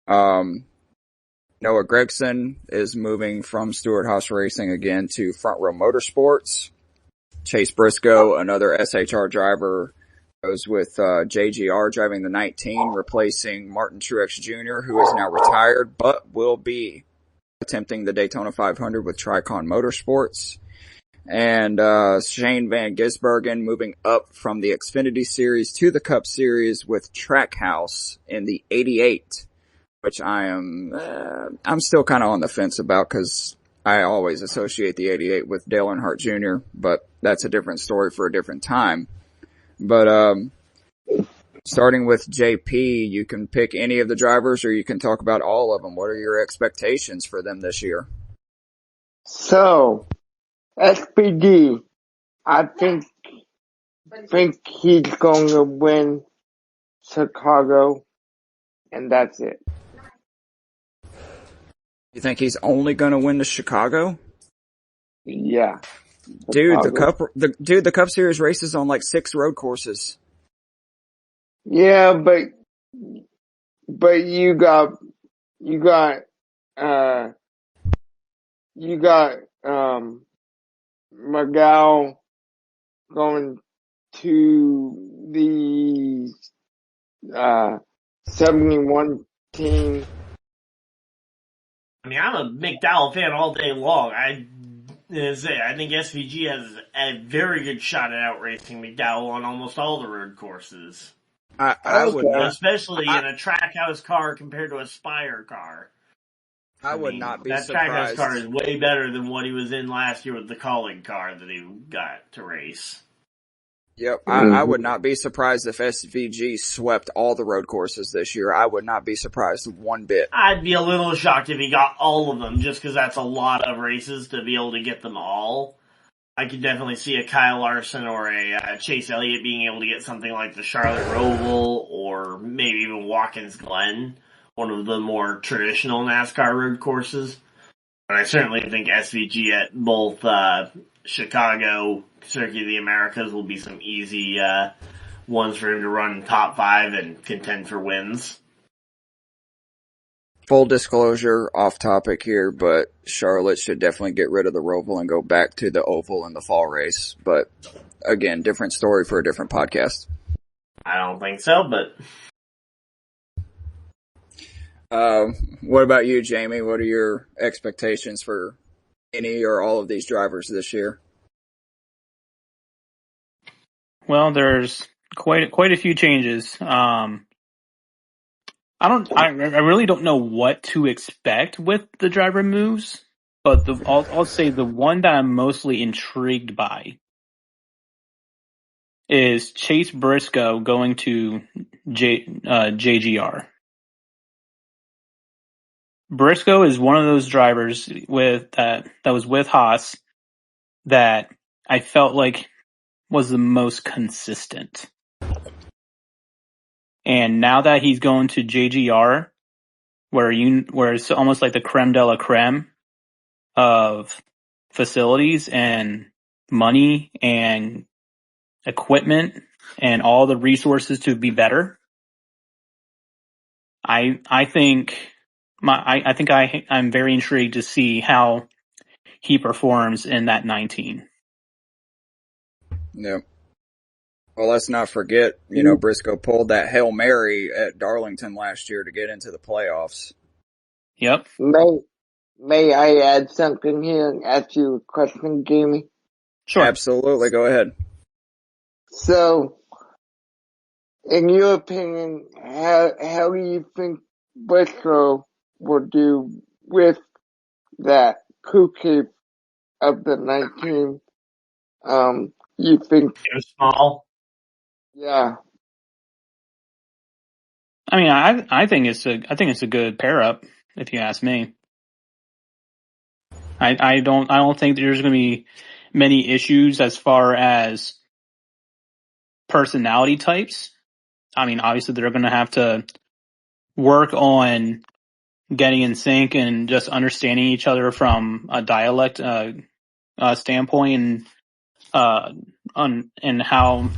Noah Gregson is moving from Stewart Haas Racing again to Front Row Motorsports. Chase Briscoe, another SHR driver, goes with JGR driving the 19, replacing Martin Truex Jr., who is now retired, but will be attempting the Daytona 500 with Tricon Motorsports. And Shane Van Gisbergen moving up from the Xfinity Series to the Cup Series with Trackhouse in the 88, which I'm still kind of on the fence about because I always associate the 88 with Dale Earnhardt Jr., but that's a different story for a different time. But starting with JP, you can pick any of the drivers or you can talk about all of them. What are your expectations for them this year? So, SPD, I think he's going to win Chicago, and that's it. You think he's only going to win the Chicago? Yeah. Dude, Chicago. the Cup Series races on like 6 road courses. Yeah, but you got Miguel going to the 71 team. I mean, I'm a McDowell fan all day long. I think SVG has a very good shot at outracing McDowell on almost all the road courses. I would not, especially in a Trackhouse car compared to a Spire car. I would not be that surprised. Trackhouse car is way better than what he was in last year with the Colleague car that he got to race. Yep, I would not be surprised if SVG swept all the road courses this year. I would not be surprised one bit. I'd be a little shocked if he got all of them, just because that's a lot of races to be able to get them all. I could definitely see a Kyle Larson or a Chase Elliott being able to get something like the Charlotte Roval or maybe even Watkins Glen, one of the more traditional NASCAR road courses. But I certainly think SVG at both Chicago, Circuit of the Americas will be some easy ones for him to run top 5 and contend for wins. Full disclosure, off topic here, but Charlotte should definitely get rid of the Roval and go back to the Oval in the fall race. But again, different story for a different podcast. I don't think so, but... what about you, Jamie? What are your expectations for any or all of these drivers this year? Well, there's quite a few changes. I really don't know what to expect with the driver moves, but I'll say the one that I'm mostly intrigued by is Chase Briscoe going to JGR. Briscoe is one of those drivers that was with Haas that I felt like was the most consistent. And now that he's going to JGR, where it's almost like the creme de la creme of facilities and money and equipment and all the resources to be better, I think I'm very intrigued to see how he performs in that 19. Yeah. Well, let's not forget, Briscoe pulled that Hail Mary at Darlington last year to get into the playoffs. Yep. May I add something here and ask you a question, Jamie? Sure. Absolutely. Go ahead. So, in your opinion, how do you think Briscoe will do with that crew chief of the 19? You think, It was small. yeah. I mean, I think it's a good pair up, if you ask me. I don't think there's going to be many issues as far as personality types. I mean, obviously they're going to have to work on getting in sync and just understanding each other from a dialect standpoint, and how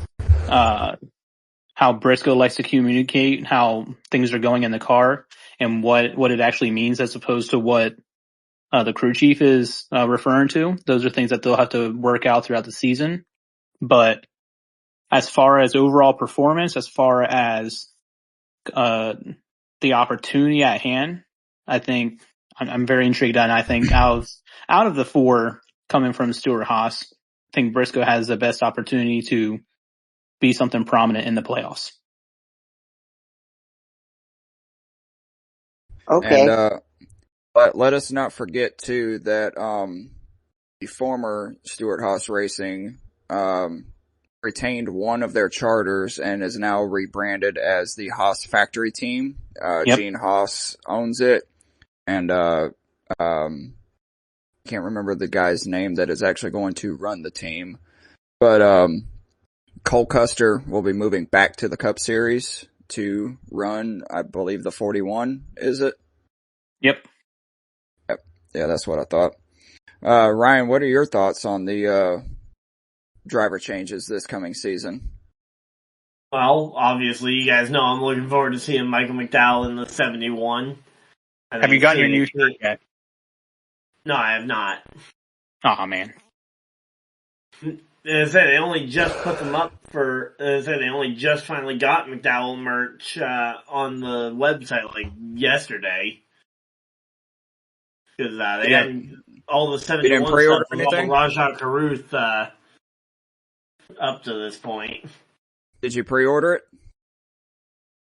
Briscoe likes to communicate, how things are going in the car, and what it actually means as opposed to what the crew chief is referring to. Those are things that they'll have to work out throughout the season. But as far as overall performance, as far as the opportunity at hand, I think I'm very intrigued, and I think out of the four coming from Stewart-Haas, I think Briscoe has the best opportunity to be something prominent in the playoffs. Okay. And let us not forget too that the former Stewart-Haas Racing retained one of their charters and is now rebranded as the Haas Factory Team. Yep. Gene Haas owns it, and can't remember the guy's name that is actually going to run the team, but Cole Custer will be moving back to the Cup Series to run, I believe, the 41. Is it? Yep. Yep. Yeah, that's what I thought. Ryan, what are your thoughts on the driver changes this coming season? Well, obviously, you guys know I'm looking forward to seeing Michael McDowell in the 71. Have you gotten your new shirt yet? No, I have not. Oh man. As I said, they only just put them up for. As I said, they only just finally got McDowell merch on the website like yesterday. Because they hadn't all the 71 pre-order stuff was all anything? Rajah Caruth up to this point. Did you pre-order it?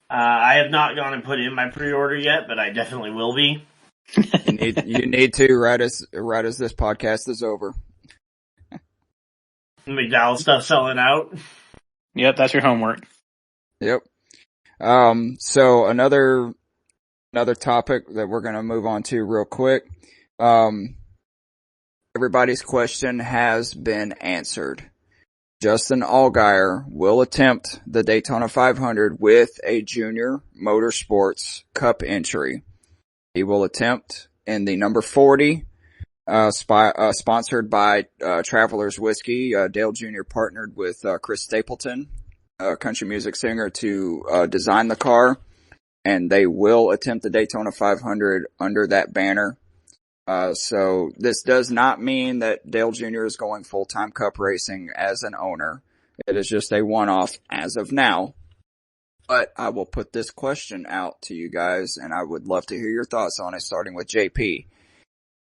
I have not gone and put in my pre-order yet, but I definitely will be. You need to right as this podcast is over. McDowell stuff selling out. Yep, that's your homework. Yep. So another topic that we're going to move on to real quick. Everybody's question has been answered. Justin Allgaier will attempt the Daytona 500 with a Junior Motorsports Cup entry. He will attempt in the number 40, sponsored by Travelers Whiskey. Dale Jr. partnered with Chris Stapleton, a country music singer, to design the car, and they will attempt the Daytona 500 under that banner. So this does not mean that Dale Jr. is going full-time Cup racing as an owner. It is just a one-off as of now. But I will put this question out to you guys, and I would love to hear your thoughts on it, starting with JP.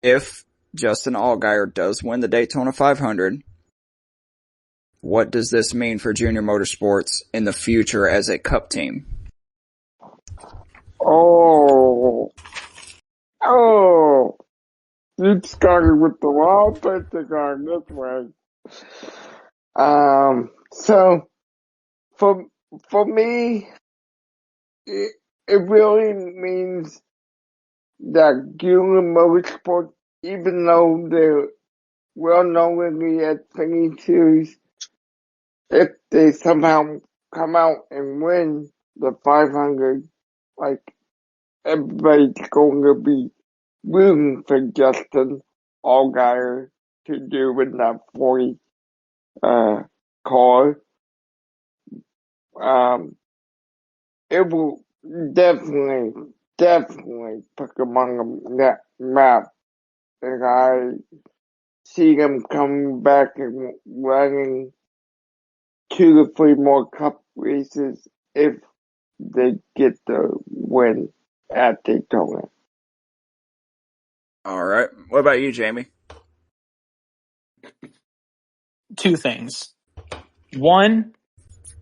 If Justin Allgaier does win the Daytona 500, what does this mean for Junior Motorsports in the future as a Cup team? Oh, you started with the wrong person on this one. So for me, it really means that Junior Motorsport, even though they're well known in the Xfinity Series, if they somehow come out and win the 500, like, everybody's going to be rooting for Justin Allgaier to do in that 40 car. It will definitely put them on that map. And I see them coming back and running 2 to 3 more cup races if they get the win at Daytona. All right. What about you, Jamie? Two things. One,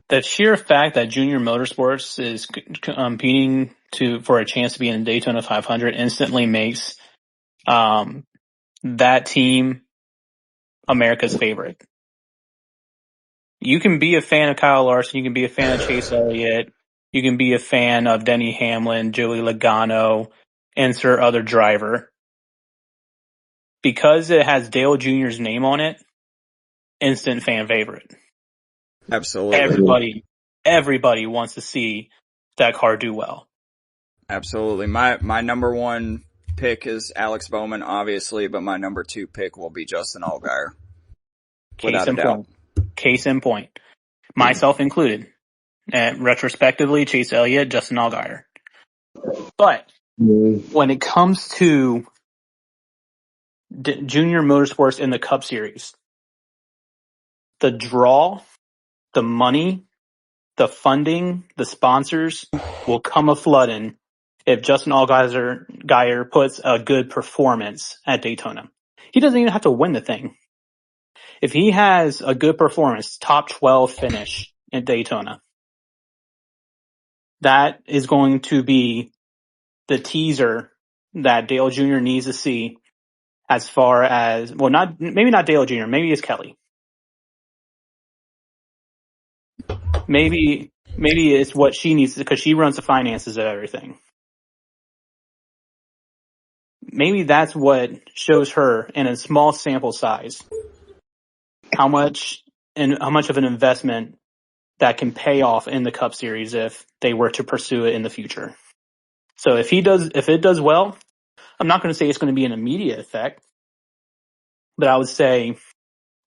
the sheer fact that Junior Motorsports is competing for a chance to be in the Daytona 500 instantly makes that team America's favorite. You can be a fan of Kyle Larson, you can be a fan of Chase Elliott, you can be a fan of Denny Hamlin, Joey Logano, insert other driver. Because it has Dale Jr.'s name on it, instant fan favorite. Absolutely. Everybody wants to see that car do well. Absolutely. My number one pick is Alex Bowman, obviously, but my number 2 pick will be Justin Allgaier. Without a doubt. Case in point. Myself included. And retrospectively, Chase Elliott, Justin Allgaier. But when it comes to Junior Motorsports in the Cup Series, the draw, the money, the funding, the sponsors will come a flooding if Justin Allgaier puts a good performance at Daytona. He doesn't even have to win the thing. If he has a good performance, top 12 finish at Daytona, that is going to be the teaser that Dale Jr. needs to see as far as, well, maybe not Dale Jr., maybe it's Kelly. Maybe it's what she needs because she runs the finances of everything. Maybe that's what shows her in a small sample size how much of an investment that can pay off in the Cup Series if they were to pursue it in the future. So if it does well, I'm not going to say it's going to be an immediate effect, but I would say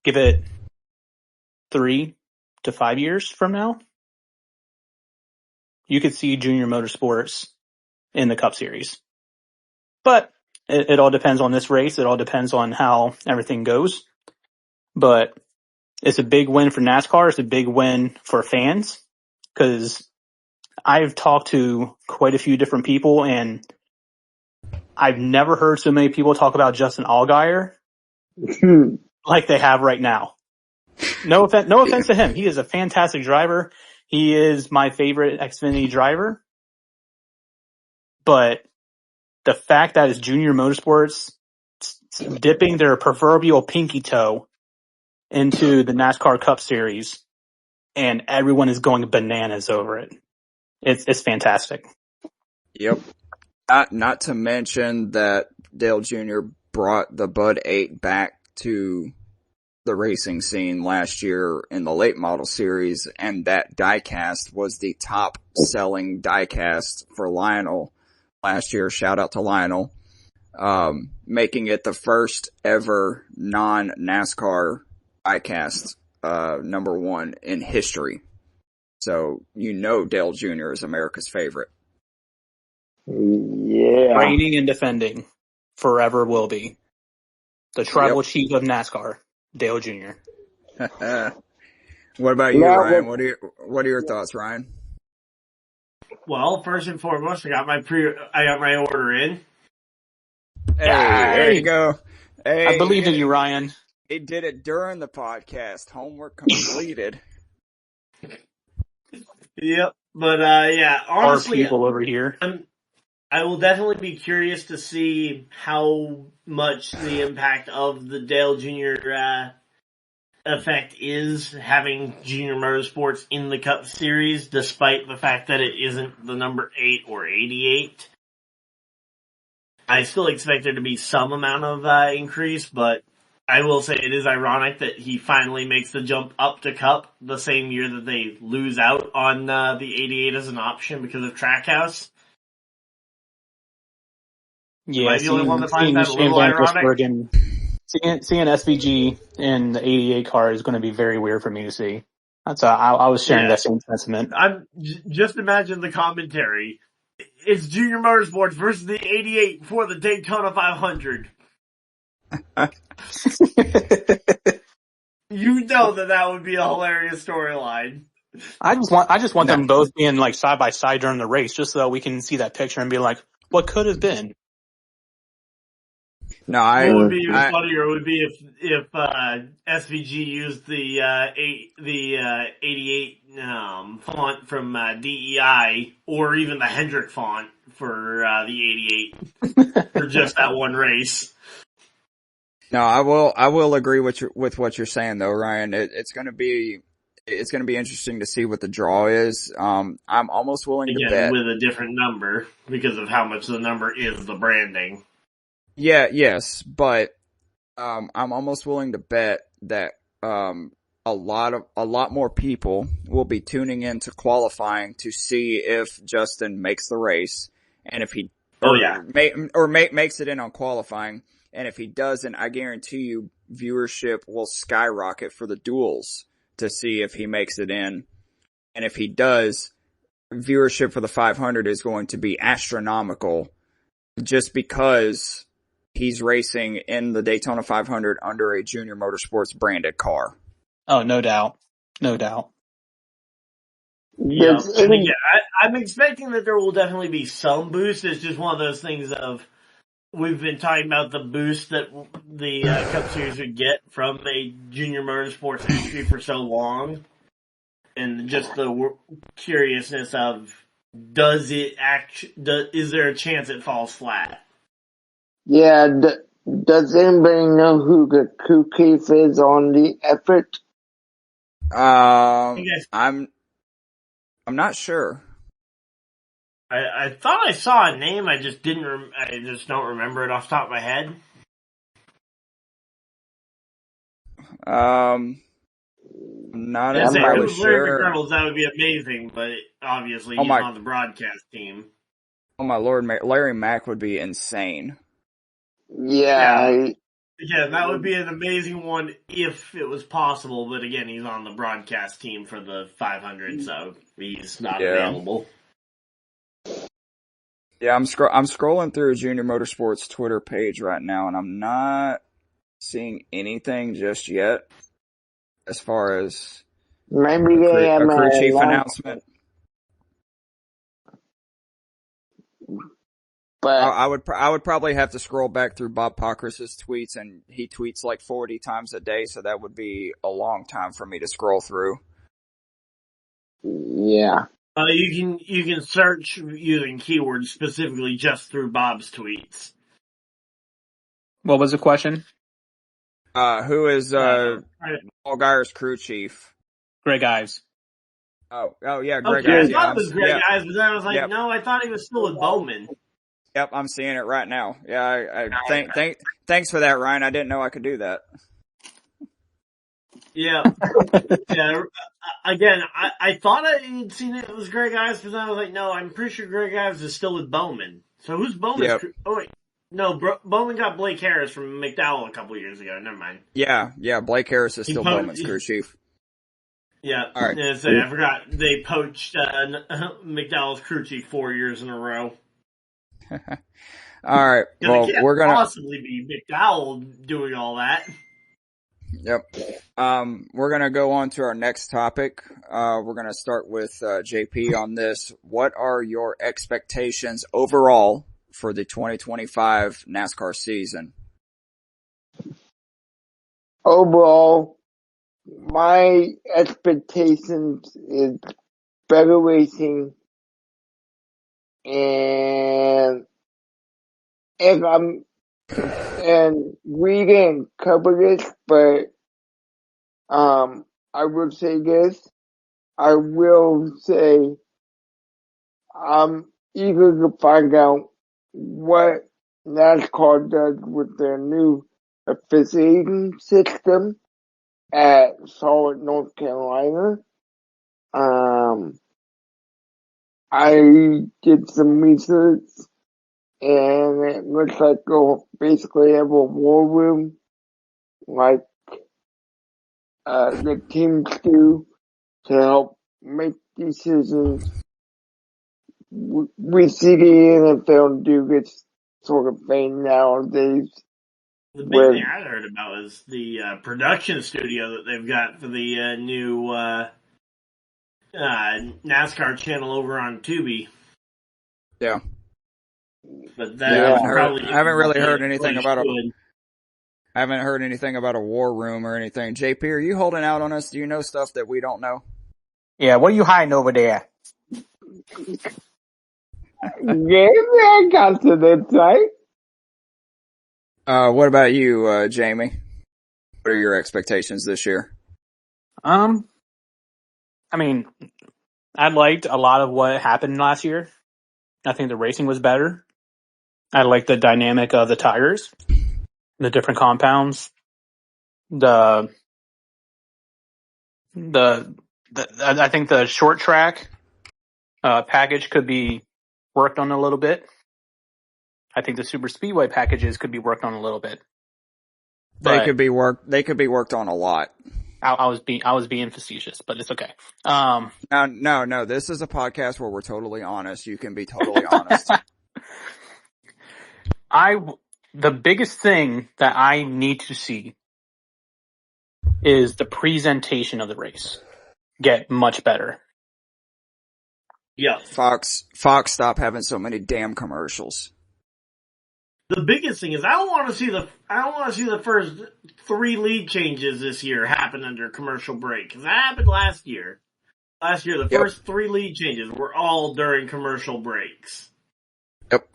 give it 3 to 5 years from now, you could see Junior Motorsports in the Cup Series. But it all depends on this race. It all depends on how everything goes. But it's a big win for NASCAR. It's a big win for fans because I've talked to quite a few different people and I've never heard so many people talk about Justin Allgaier like they have right now. No offense to him. He is a fantastic driver. He is my favorite Xfinity driver. But the fact that it's Junior Motorsports dipping their proverbial pinky toe into the NASCAR Cup Series and everyone is going bananas over it. It's fantastic. Yep. Not to mention that Dale Jr. brought the Bud 8 back to the racing scene last year in the late model series, and that diecast was the top selling diecast for Lionel last year. Shout out to Lionel. Making it the first ever non-NASCAR diecast, number 1 in history. So, Dale Jr. is America's favorite. Yeah. Reigning and defending. Forever will be. The tribal chief of NASCAR, Dale Jr. What about you, Ryan? What are your thoughts, Ryan? Well, first and foremost, I got my order in. Hey, there you go. Hey, I believe in you, Ryan. He did it during the podcast. Homework completed. Yep, but yeah, honestly, our people over here. I will definitely be curious to see how much the impact of the Dale Jr. Effect is having Junior Motorsports in the Cup Series, despite the fact that it isn't the number 8 or 88. I still expect there to be some amount of increase, but I will say it is ironic that he finally makes the jump up to Cup the same year that they lose out on the 88 as an option because of Trackhouse. Yeah, Am I the only one that finds that a little ironic? Seeing SVG in the 88 car is going to be very weird for me to see. I was sharing Yeah. that same sentiment. Just imagine the commentary. It's Junior Motorsports versus the 88 for the Daytona 500. You know that would be a hilarious storyline. I just want No. them both being like side by side during the race, just so we can see that picture and be like, what could have been? No, What would be even funnier would be if SVG used the 88 font from DEI, or even the Hendrick font for the 88 for just that one race. No, I will agree with what you're saying though, Ryan. It's going to be interesting to see what the draw is. I'm almost willing to bet. Again, with a different number because of how much the number is the branding. Yeah, yes, but I'm almost willing to bet that a lot more people will be tuning into qualifying to see if Justin makes the race, and if he makes it in on qualifying, and if he doesn't, I guarantee you viewership will skyrocket for the duels to see if he makes it in, and if he does, viewership for the 500 is going to be astronomical, just because he's racing in the Daytona 500 under a Junior Motorsports branded car. Oh, no doubt. No doubt. Yeah, and again, I'm expecting that there will definitely be some boost. It's just one of those things of, we've been talking about the boost that the Cup Series would get from a Junior Motorsports entry for so long, and just the curiousness of, is there a chance it falls flat? Yeah, does anybody know who the crew chief is on the effort? I'm not sure. I thought I saw a name, I just I just don't remember it off the top of my head. Not If entirely it was Larry sure. McReynolds, that would be amazing, but obviously he's on the broadcast team. Oh my lord, Larry Mack would be insane. Yeah. Yeah, that would be an amazing one if it was possible, but again, he's on the broadcast team for the 500, so he's not available. Yeah, I'm scrolling through Junior Motorsports Twitter page right now, and I'm not seeing anything just yet as far as maybe they have a crew chief announcement. But I would probably have to scroll back through Bob Pockrass's tweets, and he tweets like 40 times a day, so that would be a long time for me to scroll through. Yeah. You can search using keywords specifically just through Bob's tweets. What was the question? Who is Paul Geyer's crew chief? Greg Ives. Oh yeah, Greg Ives. Ives. I thought it was Greg Ives, but then I was like, no, I thought he was still with Bowman. Yep, I'm seeing it right now. Yeah, thanks for that, Ryan. I didn't know I could do that. Yeah. Yeah. Again, I thought I had seen it was Greg Ives, but then I was like, no, I'm pretty sure Greg Ives is still with Bowman. So who's Bowman? Yep. Oh wait, no, Bowman got Blake Harris from McDowell a couple years ago. Never mind. Yeah, Blake Harris is still Bowman's crew chief. Yeah, all right. I forgot they poached McDowell's crew chief 4 years in a row. All right. Well, we're gonna possibly be McDowell doing all that. Yep. We're gonna go on to our next topic. We're gonna start with JP on this. What are your expectations overall for the 2025 NASCAR season? Overall, my expectations is better racing, and we didn't cover this, but I will say this. I will say I'm eager to find out what NASCAR does with their new officiating system at Charlotte, North Carolina. I did some research, and it looks like they'll basically have a war room like the teams do to help make decisions. We see the NFL do this sort of thing nowadays. The big Where thing I heard about is the production studio that they've got for the new NASCAR channel over on Tubi. Yeah. But Yeah, I that haven't heard. probably I haven't really heard really anything about a. should. I haven't heard anything about a war room or anything. JP, are you holding out on us? Do you know stuff that we don't know? Yeah, what are you hiding over there? yeah, I got to that right. What about you, Jamie? What are your expectations this year? I mean, I liked a lot of what happened last year. I think the racing was better. I liked the dynamic of the tires, the different compounds, the I think the short track package could be worked on a little bit. I think the super speedway packages could be worked on a little bit. They But could be worked on a lot. I was being facetious, but it's okay. No. This is a podcast where we're totally honest. You can be totally honest. The biggest thing that I need to see is the presentation of the race get much better. Yeah. Fox, stop having so many damn commercials. The biggest thing is I don't want to see the first 3 lead changes this year happen under commercial break. Because that happened last year. Last year, the first 3 lead changes were all during commercial breaks. Yep.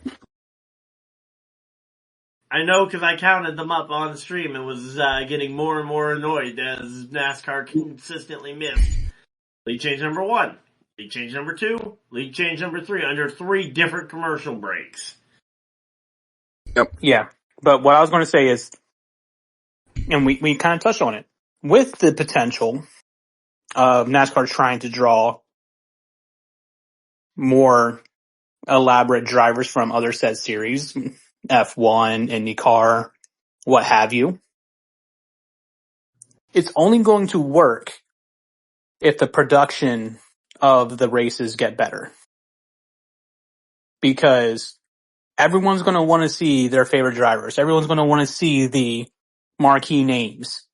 I know because I counted them up on stream and was getting more and more annoyed as NASCAR consistently missed lead change number 1, lead change number 2, lead change number 3 under 3 different commercial breaks. Yep. Yeah, but what I was going to say is, and we kind of touched on it, with the potential of NASCAR trying to draw more elaborate drivers from other set series, F1, IndyCar, what have you. It's only going to work if the production of the races get better. Because everyone's going to want to see their favorite drivers. Everyone's going to want to see the marquee names.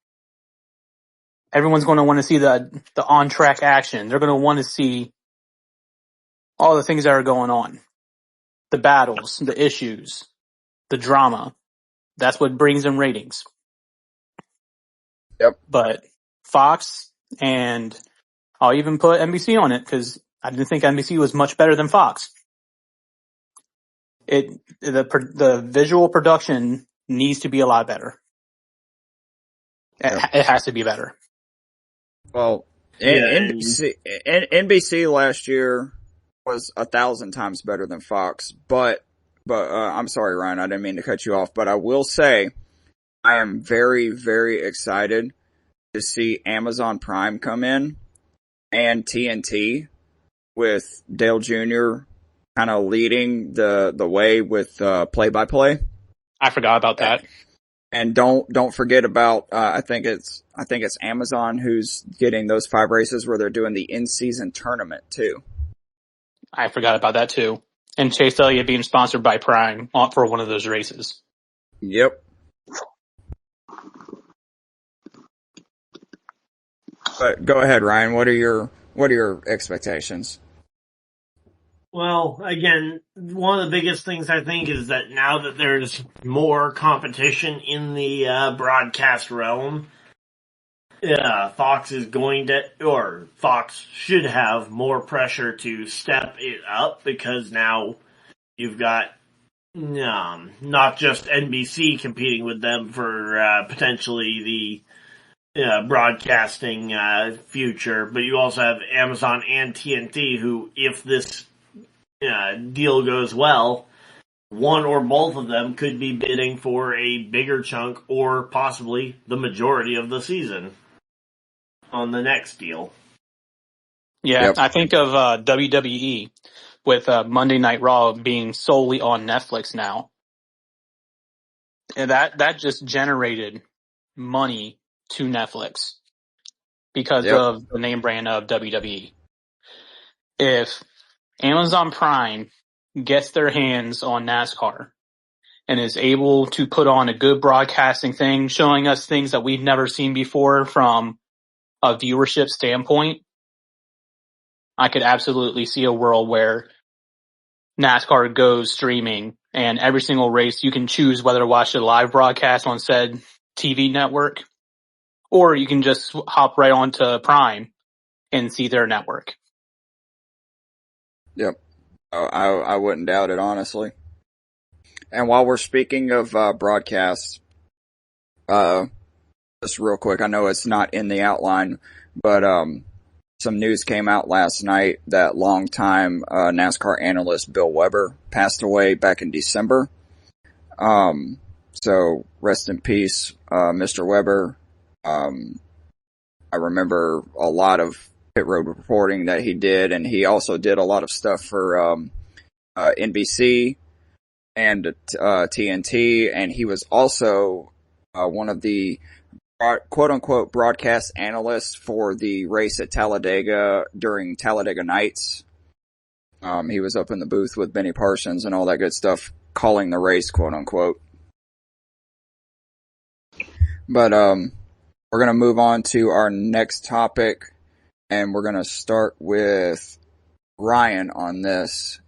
Everyone's going to want to see the on-track action. They're going to want to see all the things that are going on. The battles, the issues, the drama. That's what brings them ratings. Yep. But Fox, and I'll even put NBC on it because I didn't think NBC was much better than Fox. The visual production needs to be a lot better. It has to be better. Well, NBC last year was 1,000 times better than Fox, but I'm sorry, Ryan, I didn't mean to cut you off, but I will say I am very, very excited to see Amazon Prime come in and TNT with Dale Jr. kind of leading the way with play-by-play. I forgot about that. And don't forget about I think it's Amazon who's getting those 5 races where they're doing the in-season tournament too. I forgot about that too. And Chase Elliott being sponsored by Prime for one of those races. Yep. But go ahead, Ryan. What are your expectations? Well, again, one of the biggest things I think is that now that there's more competition in the broadcast realm, Fox should have more pressure to step it up because now you've got not just NBC competing with them for potentially the broadcasting future, but you also have Amazon and TNT who, if this deal goes well, one or both of them could be bidding for a bigger chunk or possibly the majority of the season on the next deal. Yeah, yep. I think of WWE with Monday Night Raw being solely on Netflix now. And that just generated money to Netflix. because of the name brand of WWE. If Amazon Prime gets their hands on NASCAR and is able to put on a good broadcasting thing, showing us things that we've never seen before from a viewership standpoint, I could absolutely see a world where NASCAR goes streaming and every single race you can choose whether to watch the live broadcast on said TV network, or you can just hop right onto Prime and see their network. Yep. I wouldn't doubt it, honestly. And while we're speaking of broadcasts, just real quick, I know it's not in the outline, but some news came out last night that longtime NASCAR analyst Bill Weber passed away back in December. So rest in peace, Mr. Weber. I remember a lot of pit road reporting that he did, and he also did a lot of stuff for NBC and TNT, and he was also one of the quote-unquote broadcast analysts for the race at Talladega during Talladega Nights. He was up in the booth with Benny Parsons and all that good stuff, calling the race, quote-unquote. But we're going to move on to our next topic, and we're going to start with Ryan on this.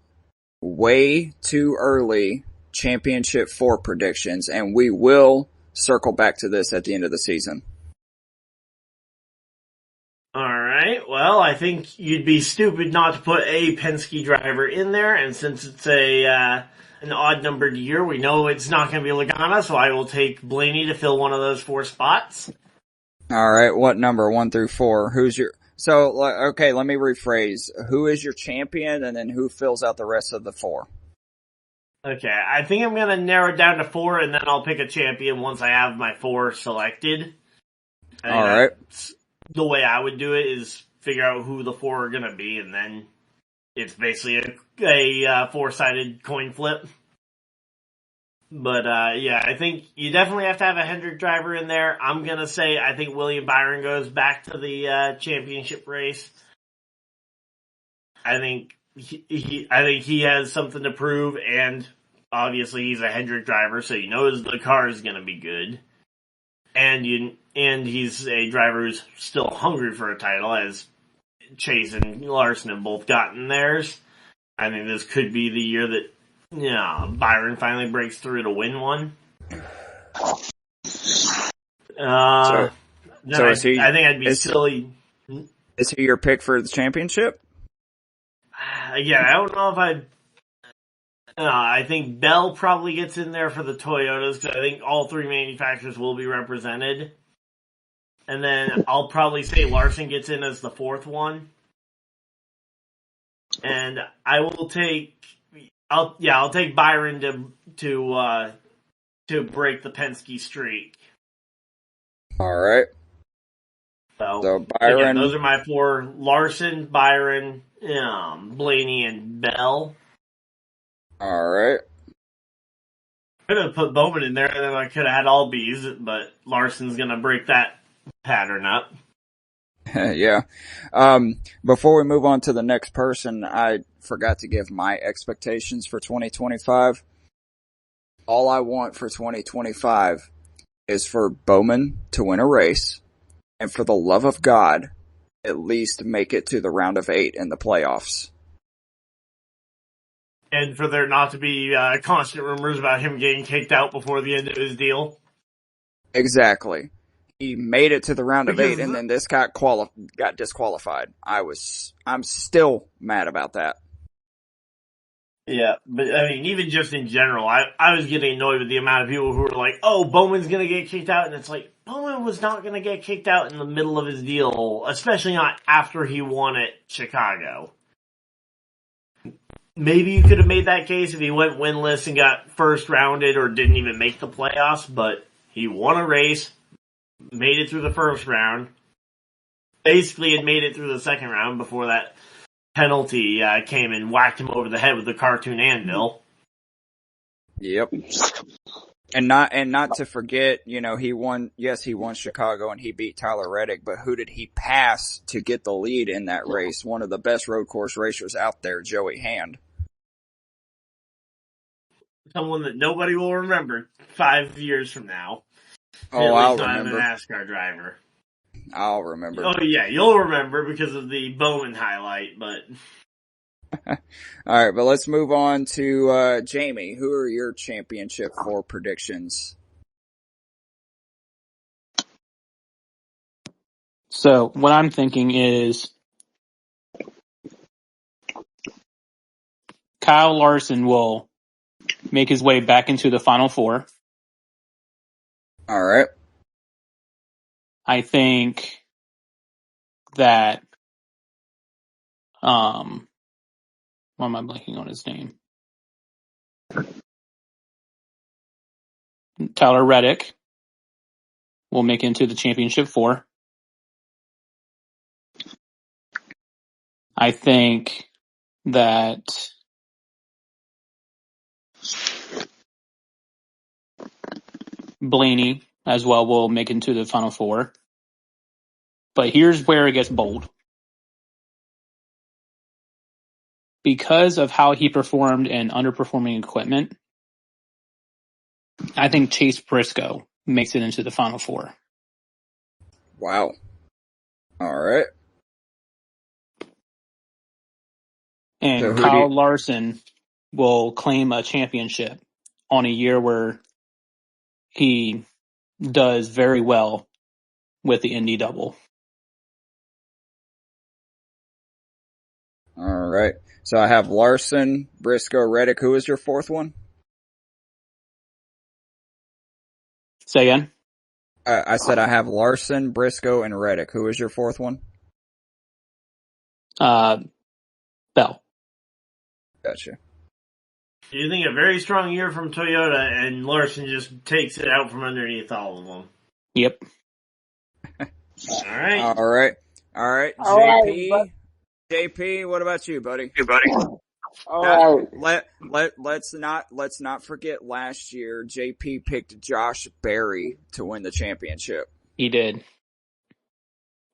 Way too early Championship 4 predictions, and we will circle back to this at the end of the season. Alright, well, I think you'd be stupid not to put a Penske driver in there, and since it's an odd-numbered year, we know it's not going to be Lagana, so I will take Blaney to fill one of those 4 spots. Alright, what number? 1 through 4? Who's your... So, okay, let me rephrase. Who is your champion, and then who fills out the rest of the 4? Okay, I think I'm going to narrow it down to 4, and then I'll pick a champion once I have my 4 selected. Alright. The way I would do it is figure out who the 4 are going to be, and then it's basically a 4-sided coin flip. But, yeah, I think you definitely have to have a Hendrick driver in there. I'm going to say I think William Byron goes back to the championship race. I think he has something to prove, and obviously he's a Hendrick driver, so he knows the car is going to be good. And he's a driver who's still hungry for a title, as Chase and Larson have both gotten theirs. I think this could be the year that Byron finally breaks through to win one. I think I'd be silly. Is he your pick for the championship? Yeah, I don't know if I think Bell probably gets in there for the Toyotas, because I think all 3 manufacturers will be represented. And then I'll probably say Larson gets in as the 4th one. And I'll take Byron to break the Penske streak. Alright. So Byron. Again, those are my 4: Larson, Byron, Blaney, and Bell. Alright. Could have put Bowman in there, and then I could have had all B's, but Larson's gonna break that pattern up. Yeah. Before we move on to the next person, I forgot to give my expectations for 2025. All I want for 2025 is for Bowman to win a race, and for the love of God, at least make it to the round of 8 in the playoffs. And for there not to be constant rumors about him getting kicked out before the end of his deal. Exactly. He made it to the round of 8, and then this got disqualified. I'm still mad about that. Yeah, but I mean, even just in general, I was getting annoyed with the amount of people who were like, "Oh, Bowman's gonna get kicked out," and it's like, Bowman was not gonna get kicked out in the middle of his deal, especially not after he won at Chicago. Maybe you could have made that case if he went winless and got first rounded or didn't even make the playoffs, but he won a race, made it through the first round, basically had made it through the second round before that penalty came and whacked him over the head with the cartoon anvil. Yep. And not to forget, he won Chicago and he beat Tyler Reddick, but who did he pass to get the lead in that race? One of the best road course racers out there, Joey Hand. Someone that nobody will remember 5 years from now. Oh, I'll I'll remember. remember. Not a NASCAR driver. I'll remember. Oh yeah, you'll remember because of the Bowman highlight, but. Alright, but let's move on to, Jamie. Who are your championship 4 predictions? So what I'm thinking is Kyle Larson will make his way back into the Final Four. Alright. I think that, why am I blanking on his name? Tyler Reddick will make it into the championship 4. I think that Blaney as well will make it into the Final Four. But here's where it gets bold. Because of how he performed in underperforming equipment, I think Chase Briscoe makes it into the Final Four. Wow. Alright. And So Kyle Larson will claim a championship on a year where he does very well with the Indy double. Alright. So I have Larson, Briscoe, Reddick. Who is your 4th one? Say again? I said I have Larson, Briscoe, and Reddick. Who is your 4th one? Bell. Gotcha. Do you think a very strong year from Toyota and Larson just takes it out from underneath all of them? Yep. Alright. Alright. Alright, JP, what about you, buddy? Alright. Let's not forget last year, JP picked Josh Berry to win the championship. He did.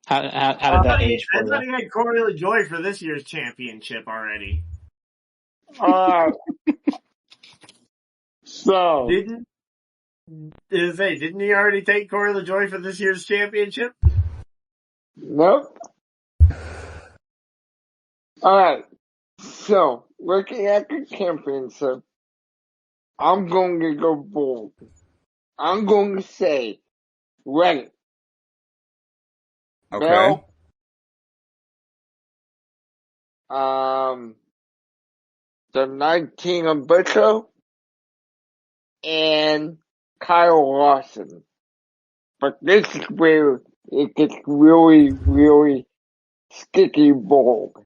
How did that age for I thought you? he had Corey LaJoy for this year's championship already. Alright. So. Didn't he already take Corey LaJoy for this year's championship? Nope. Alright. So, looking at the championship, I'm going to go bold. I'm going to say, Reddick. Okay. Bell, the 19 of Butcho, and Kyle Lawson. But this is where it gets really, really sticky bold.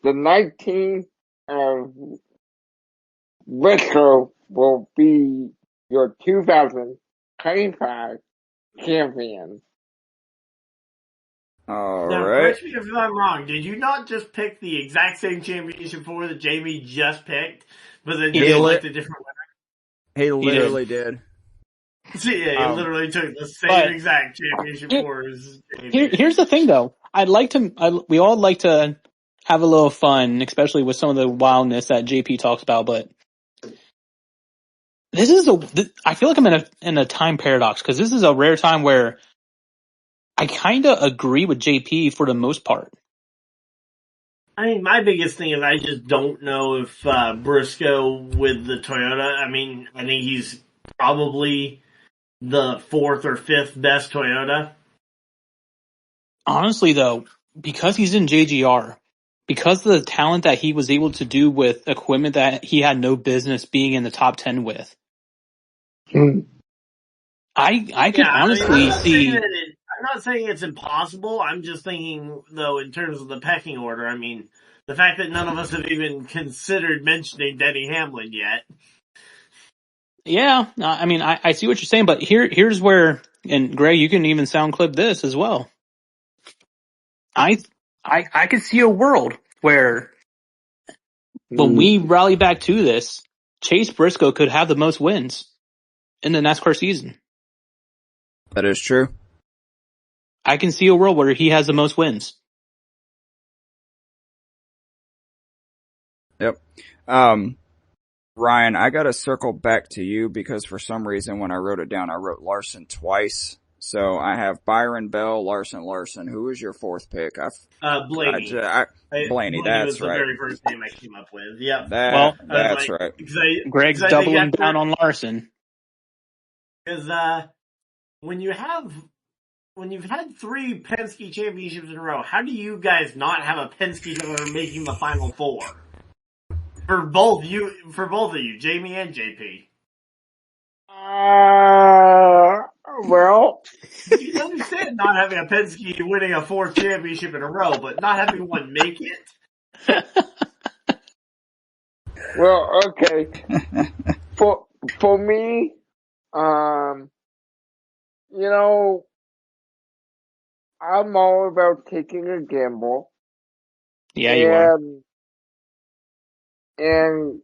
The 19 of Butcho will be your 2025 champion. All Now, right. correct me if I'm wrong. Did you not just pick the exact same championship for that Jamie just picked, but then He just did. selected a different winner? He literally did. So yeah, he literally took the same but- exact championship for as Jamie. Here's the thing, though. We all like to have a little fun, especially with some of the wildness that JP talks about. But I feel like I'm in a time paradox because this is a rare time where I kind of agree with JP for the most part. I mean, my biggest thing is I just don't know if Briscoe with the Toyota. I mean, I think he's probably the 4th or 5th best Toyota. Honestly, though, because he's in JGR, because of the talent that he was able to do with equipment that he had no business being in the top 10 with, I can honestly see. I'm not saying it's impossible. I'm just thinking, though, in terms of the pecking order. I mean, the fact that none of us have even considered mentioning Denny Hamlin yet. Yeah, I mean, I see what you're saying, but here's where, and Greg, you can even sound clip this as well. I could see a world where when we rally back to this, Chase Briscoe could have the most wins in the NASCAR season. That is true. I can see a world where he has the most wins. Yep. Ryan, I gotta circle back to you because for some reason when I wrote it down, I wrote Larson twice. So I have Byron Bell, Larson. Who was your fourth pick? Blaney. Blaney, was that's the right. very first name I came up with. Yep. That's right. Greg's doubling down on Larson. Because when you've had 3 Penske championships in a row, how do you guys not have a Penske driver making the Final Four? For both of you, Jamie and JP. Well, You can understand not having a Penske winning a 4th championship in a row, but not having one make it. well, okay. For me, you know, I'm all about taking a gamble. Yeah, you are. And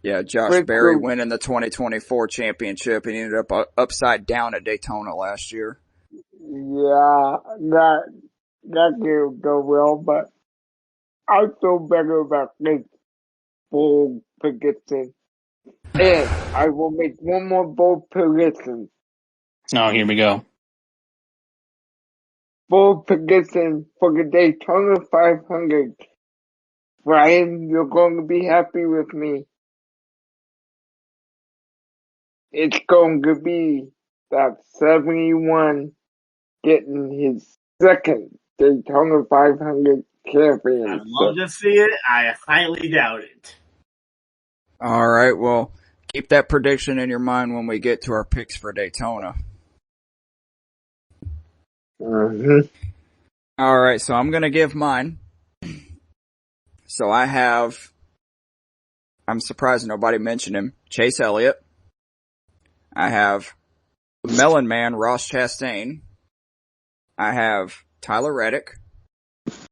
yeah, Josh Berry winning the 2024 championship and he ended up upside down at Daytona last year. Yeah, that didn't go well, but I feel better about this bold prediction. And I will make one more bold prediction. Oh, here we go. Bold prediction for the Daytona 500. Brian, you're going to be happy with me. It's going to be that 71 getting his second Daytona 500 championship. I'd love to see it. I highly doubt it. All right, well, keep that prediction in your mind when we get to our picks for Daytona. Mm-hmm. All right, so I'm going to give mine. So I'm surprised nobody mentioned him, Chase Elliott. I have Melon Man, Ross Chastain. I have Tyler Reddick.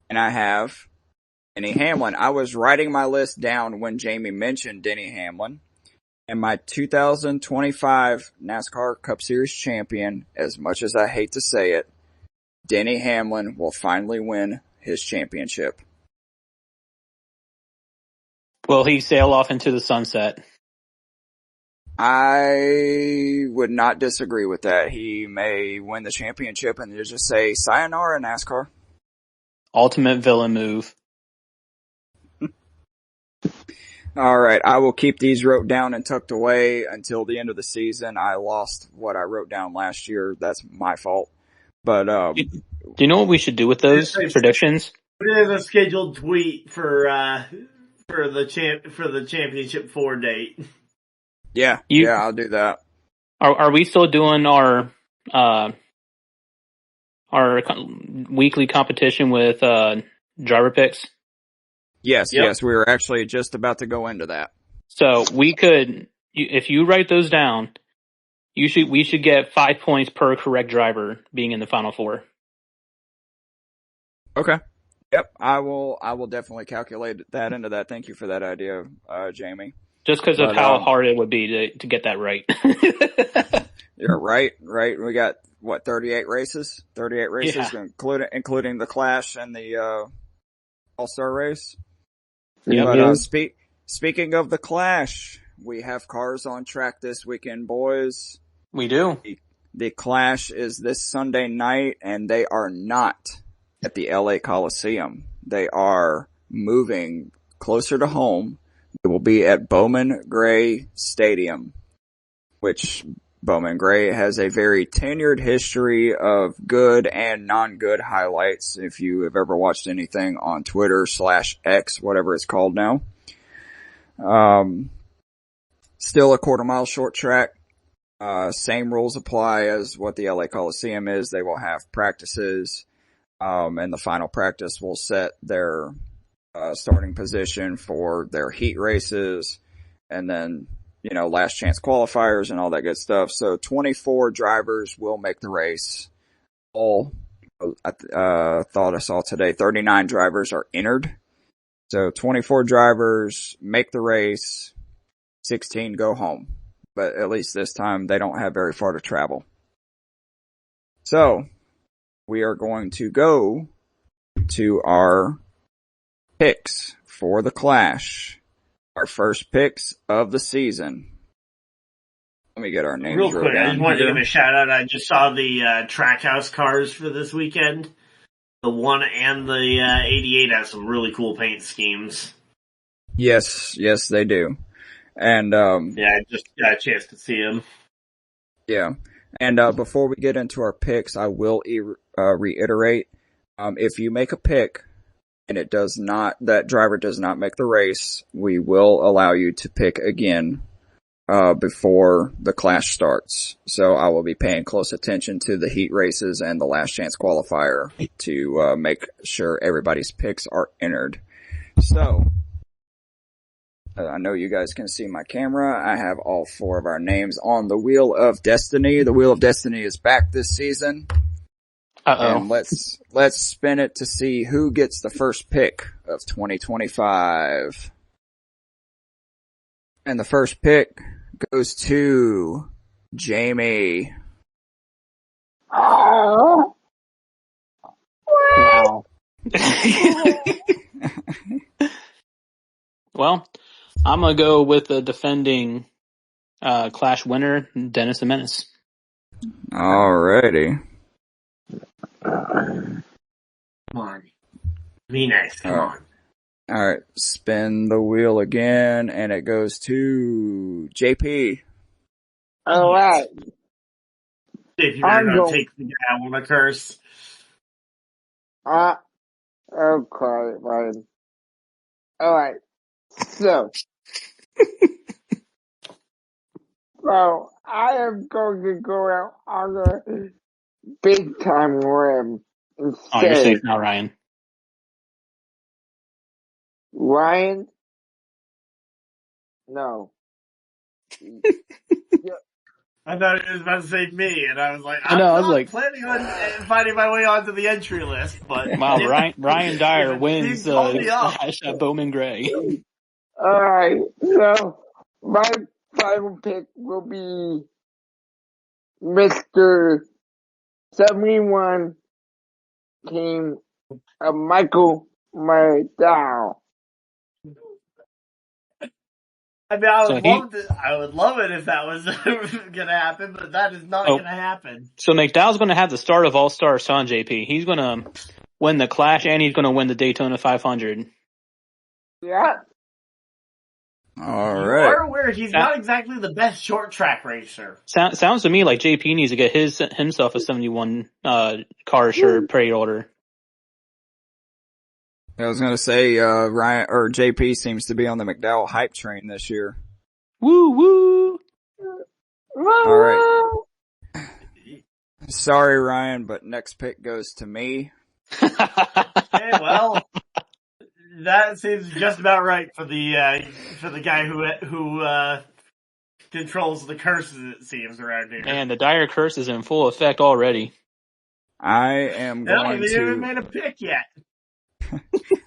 And I have Denny Hamlin. I was writing my list down when Jamie mentioned Denny Hamlin. And my 2025 NASCAR Cup Series champion, as much as I hate to say it, Denny Hamlin will finally win his championship. Will he sail off into the sunset? I would not disagree with that. He may win the championship and just say, sayonara, NASCAR. Ultimate villain move. All right, I will keep these wrote down and tucked away until the end of the season. I lost what I wrote down last year. That's my fault. But do you know what we should do with those predictions? Put it in a scheduled tweet for the championship 4 date. Yeah, I'll do that. Are we still doing our weekly competition with driver picks? Yes, yes, we were actually just about to go into that. So we could, if you write those down, we should get 5 points per correct driver being in the Final Four. Okay. Yep, I will definitely calculate that into that. Thank you for that idea, Jamie. Just because of how hard it would be to get that right. You're right. We got, 38 races? 38 races, yeah. including the Clash and the All-Star race. Yeah. But speaking of the Clash, we have cars on track this weekend, boys. We do. The Clash is this Sunday night, and they are not at the LA Coliseum. They are moving closer to home. It will be at Bowman Gray Stadium, which Bowman Gray has a very tenured history of good and non-good highlights. If you have ever watched anything on Twitter/X, whatever it's called now. Still a quarter-mile short track. Same rules apply as what the LA Coliseum is. They will have practices, and the final practice will set their starting position for their heat races, and then, last chance qualifiers and all that good stuff. So 24 drivers will make the race. I thought I saw today 39 drivers are entered. So 24 drivers make the race. 16 go home. But at least this time they don't have very far to travel. So, we are going to go to our picks for the Clash. Our first picks of the season. Let me get our names real quick. I just wanted to give a shout out. I just saw the Trackhouse cars for this weekend. The 1 and the 88 have some really cool paint schemes. Yes, they do. And I just got a chance to see them. Yeah. And before we get into our picks, I will reiterate, if you make a pick and that driver does not make the race, we will allow you to pick again before the Clash starts. So I will be paying close attention to the heat races and the last chance qualifier to make sure everybody's picks are entered. So I know you guys can see my camera. I have all 4 of our names on the Wheel of Destiny. The Wheel of Destiny is back this season. And let's spin it to see who gets the first pick of 2025. And the first pick goes to Jamie. Oh. Wow. Well, I'm going to go with the defending Clash winner, Dennis the Menace. Alrighty. Come on. Be nice, come on. Alright, spin the wheel again, and it goes to JP. Alright. If you're going to take the guy I want to curse. Okay, Ryan. Alright. So I am going to go out on a big time limb and say, you're safe now, Ryan. Ryan? No. I thought it was about to say me, and I was like, I was like, planning on finding my way onto the entry list, but wow, Ryan Dyer wins Clash at Bowman Gray. Alright, so my final pick will be Mr. 71 King Michael McDowell. I mean, I would love it if that was going to happen, but that is not going to happen. So McDowell's going to have the start of All-Star Son, JP. He's going to win the Clash, and he's going to win the Daytona 500. Yeah. All you right. are aware he's not exactly the best short track racer. Sounds to me like JP needs to get himself a 71 car shirt parade order. I was gonna say, Ryan or JP seems to be on the McDowell hype train this year. Woo woo! All right. Sorry, Ryan, but next pick goes to me. Okay, well, that seems just about right for the guy who controls the curses, it seems, around here. Man, the dire curse is in full effect already. I am going to. I haven't even made a pick yet.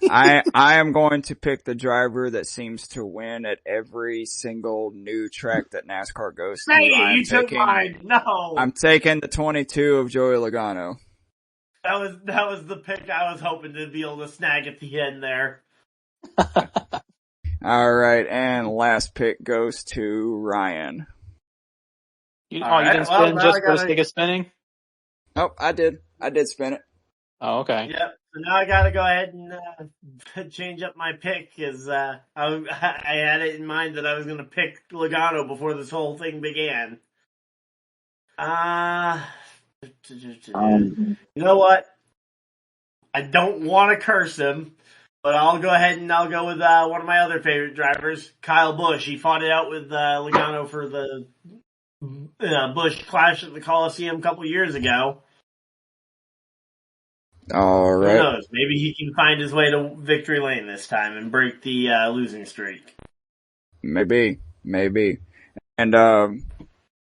I am going to pick the driver that seems to win at every single new track that NASCAR goes to. Hey, you took mine. No. I'm taking the 22 of Joey Logano. That was the pick I was hoping to be able to snag at the end there. All right, and last pick goes to Ryan. You didn't spin just for the sake of spinning? Oh, I did. I did spin it. Oh, okay. Yep. So now I gotta go ahead and change up my pick because I had it in mind that I was gonna pick Logano before this whole thing began. You know what? I don't want to curse him, but I'll go ahead and I'll go with one of my other favorite drivers, Kyle Busch. He fought it out with Logano for the Busch Clash at the Coliseum a couple years ago. All right. Who knows? Maybe he can find his way to victory lane this time and break the losing streak. Maybe. And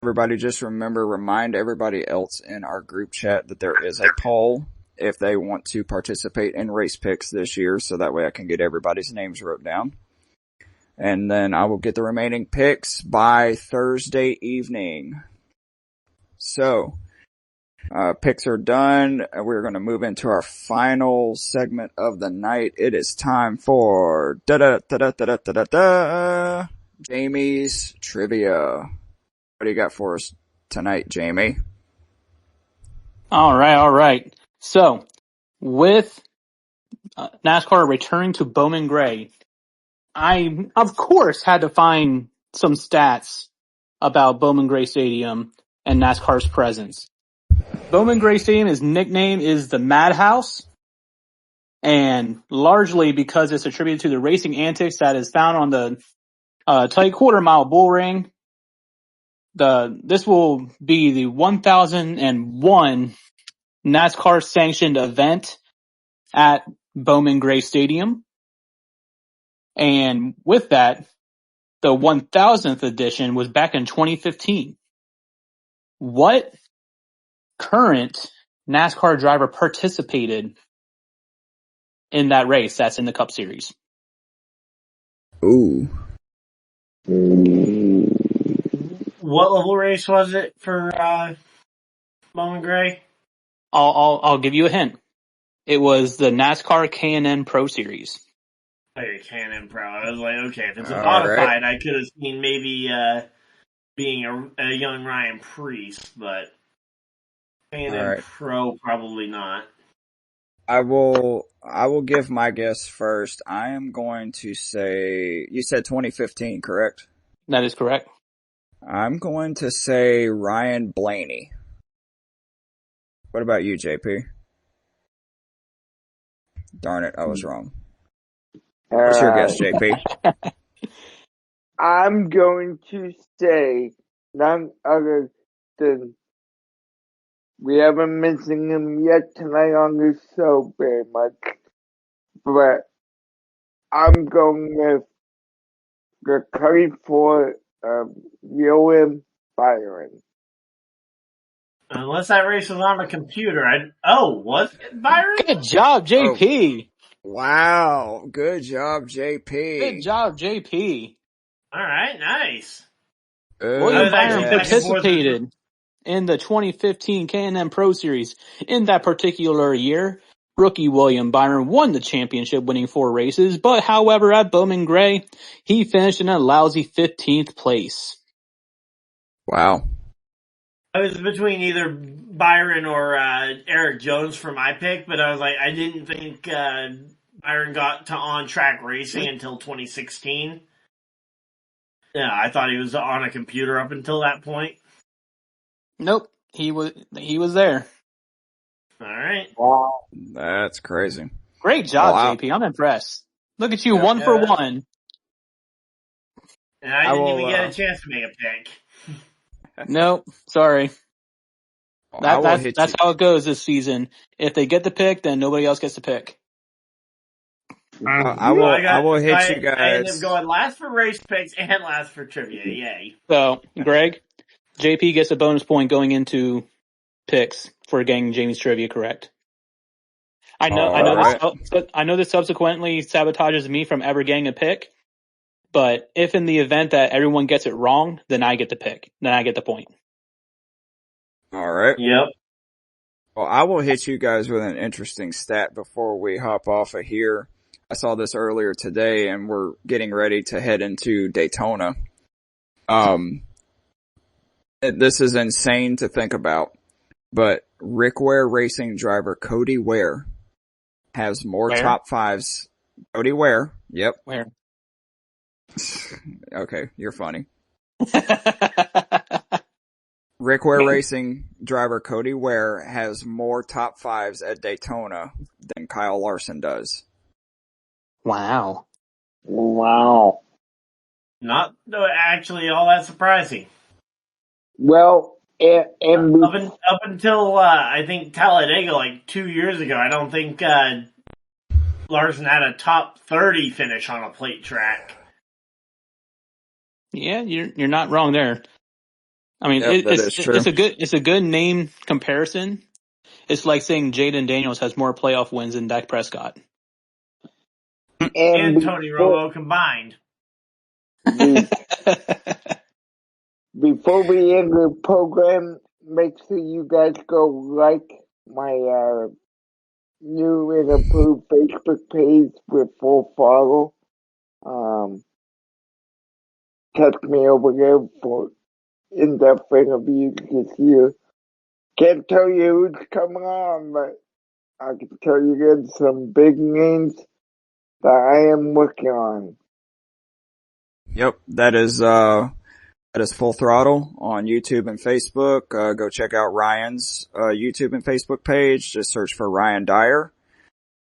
everybody just remind everybody else in our group chat that there is a poll if they want to participate in race picks this year, so that way I can get everybody's names wrote down. And then I will get the remaining picks by Thursday evening. So, picks are done. We're going to move into our final segment of the night. It is time for Jamie's Trivia. What do you got for us tonight, Jamie? All right. So, with NASCAR returning to Bowman Gray, I, of course, had to find some stats about Bowman Gray Stadium and NASCAR's presence. Bowman Gray Stadium, his nickname is the Madhouse, and largely because it's attributed to the racing antics that is found on the tight quarter-mile bull ring. This will be the 1001 NASCAR-sanctioned event at Bowman Gray Stadium. And with that, the 1000th edition was back in 2015. What current NASCAR driver participated in that race that's in the Cup Series? Ooh. What level race was it for Bowman Gray? I'll give you a hint. It was the NASCAR K&N Pro Series. Okay, Canon Pro. I was like, okay, if it's a All modified, right. I could have seen maybe being a young Ryan Priest, but Canon All right. Pro probably not. I will give my guess first. I am going to say, you said 2015, correct? That is correct. I'm going to say Ryan Blaney. What about you, JP? Darn it, I was wrong. What's your guess, JP? I'm going to say none other than, we haven't mentioned him yet tonight on this show very much, but I'm going with the 34 of Johan Byron. Unless that race was on a computer. Was it Byron? Good job, JP. Wow, good job, JP. Good job, JP. All right, nice. William Byron guess. participated in the 2015 K&N Pro Series. In that particular year, rookie William Byron won the championship, winning 4 races, but however, at Bowman Gray, he finished in a lousy 15th place. Wow. I was between either Byron or Eric Jones for my pick, but I was like, I didn't think Byron got to on-track racing until 2016. Yeah, I thought he was on a computer up until that point. Nope, he was there. All right. Wow. That's crazy. Great job, JP. I'm impressed. Look at you, 1 for 1. And I didn't even get a chance to make a pick. Nope, sorry. That's how it goes this season. If they get the pick, then nobody else gets the pick. I will hit you guys. I ended up going last for race picks and last for trivia. Yay. So, Greg, JP gets a bonus point going into picks for getting Jamie's trivia correct. I know this subsequently sabotages me from ever getting a pick, but if in the event that everyone gets it wrong, then I get the pick. Then I get the point. All right. Yep. Well, I will hit you guys with an interesting stat before we hop off of here. I saw this earlier today, and we're getting ready to head into Daytona. This is insane to think about, but Rick Ware Racing driver Cody Ware has more top fives. Cody Ware. Yep. Where? Okay, you're funny. Rick Ware Racing driver Cody Ware has more top fives at Daytona than Kyle Larson does. Wow. Not actually all that surprising. Well, up until I think Talladega, like 2 years ago, I don't think Larson had a top 30 finish on a plate track. Yeah, you're not wrong there. I mean, Yep, it's a good name comparison. It's like saying Jaden Daniels has more playoff wins than Dak Prescott. And Tony Romo combined. Before we end the program, make sure you guys go like my new and improved Facebook page with full follow. Catch me over there for in-depth interviews this year. Can't tell you who's coming on, but I can tell you there's some big names that I am working on. Yep, that is Full Throttle on YouTube and Facebook. Go check out Ryan's YouTube and Facebook page. Just search for Ryan Dyer.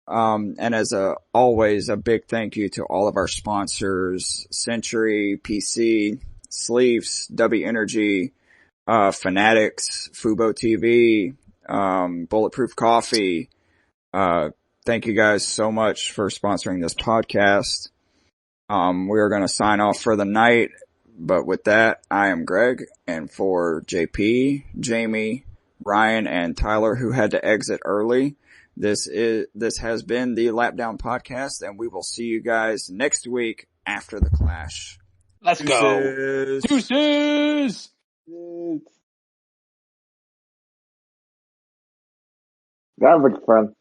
And as always, a big thank you to all of our sponsors: Century, PC, Sleeves, W Energy, Fanatics, Fubo TV, Bulletproof Coffee. Thank you guys so much for sponsoring this podcast. We are going to sign off for the night, but with that, I am Greg, and for JP, Jamie, Ryan, and Tyler, who had to exit early, this has been the Lapdown Podcast, and we will see you guys next week after the Clash. Let's go. Deuces! That was fun.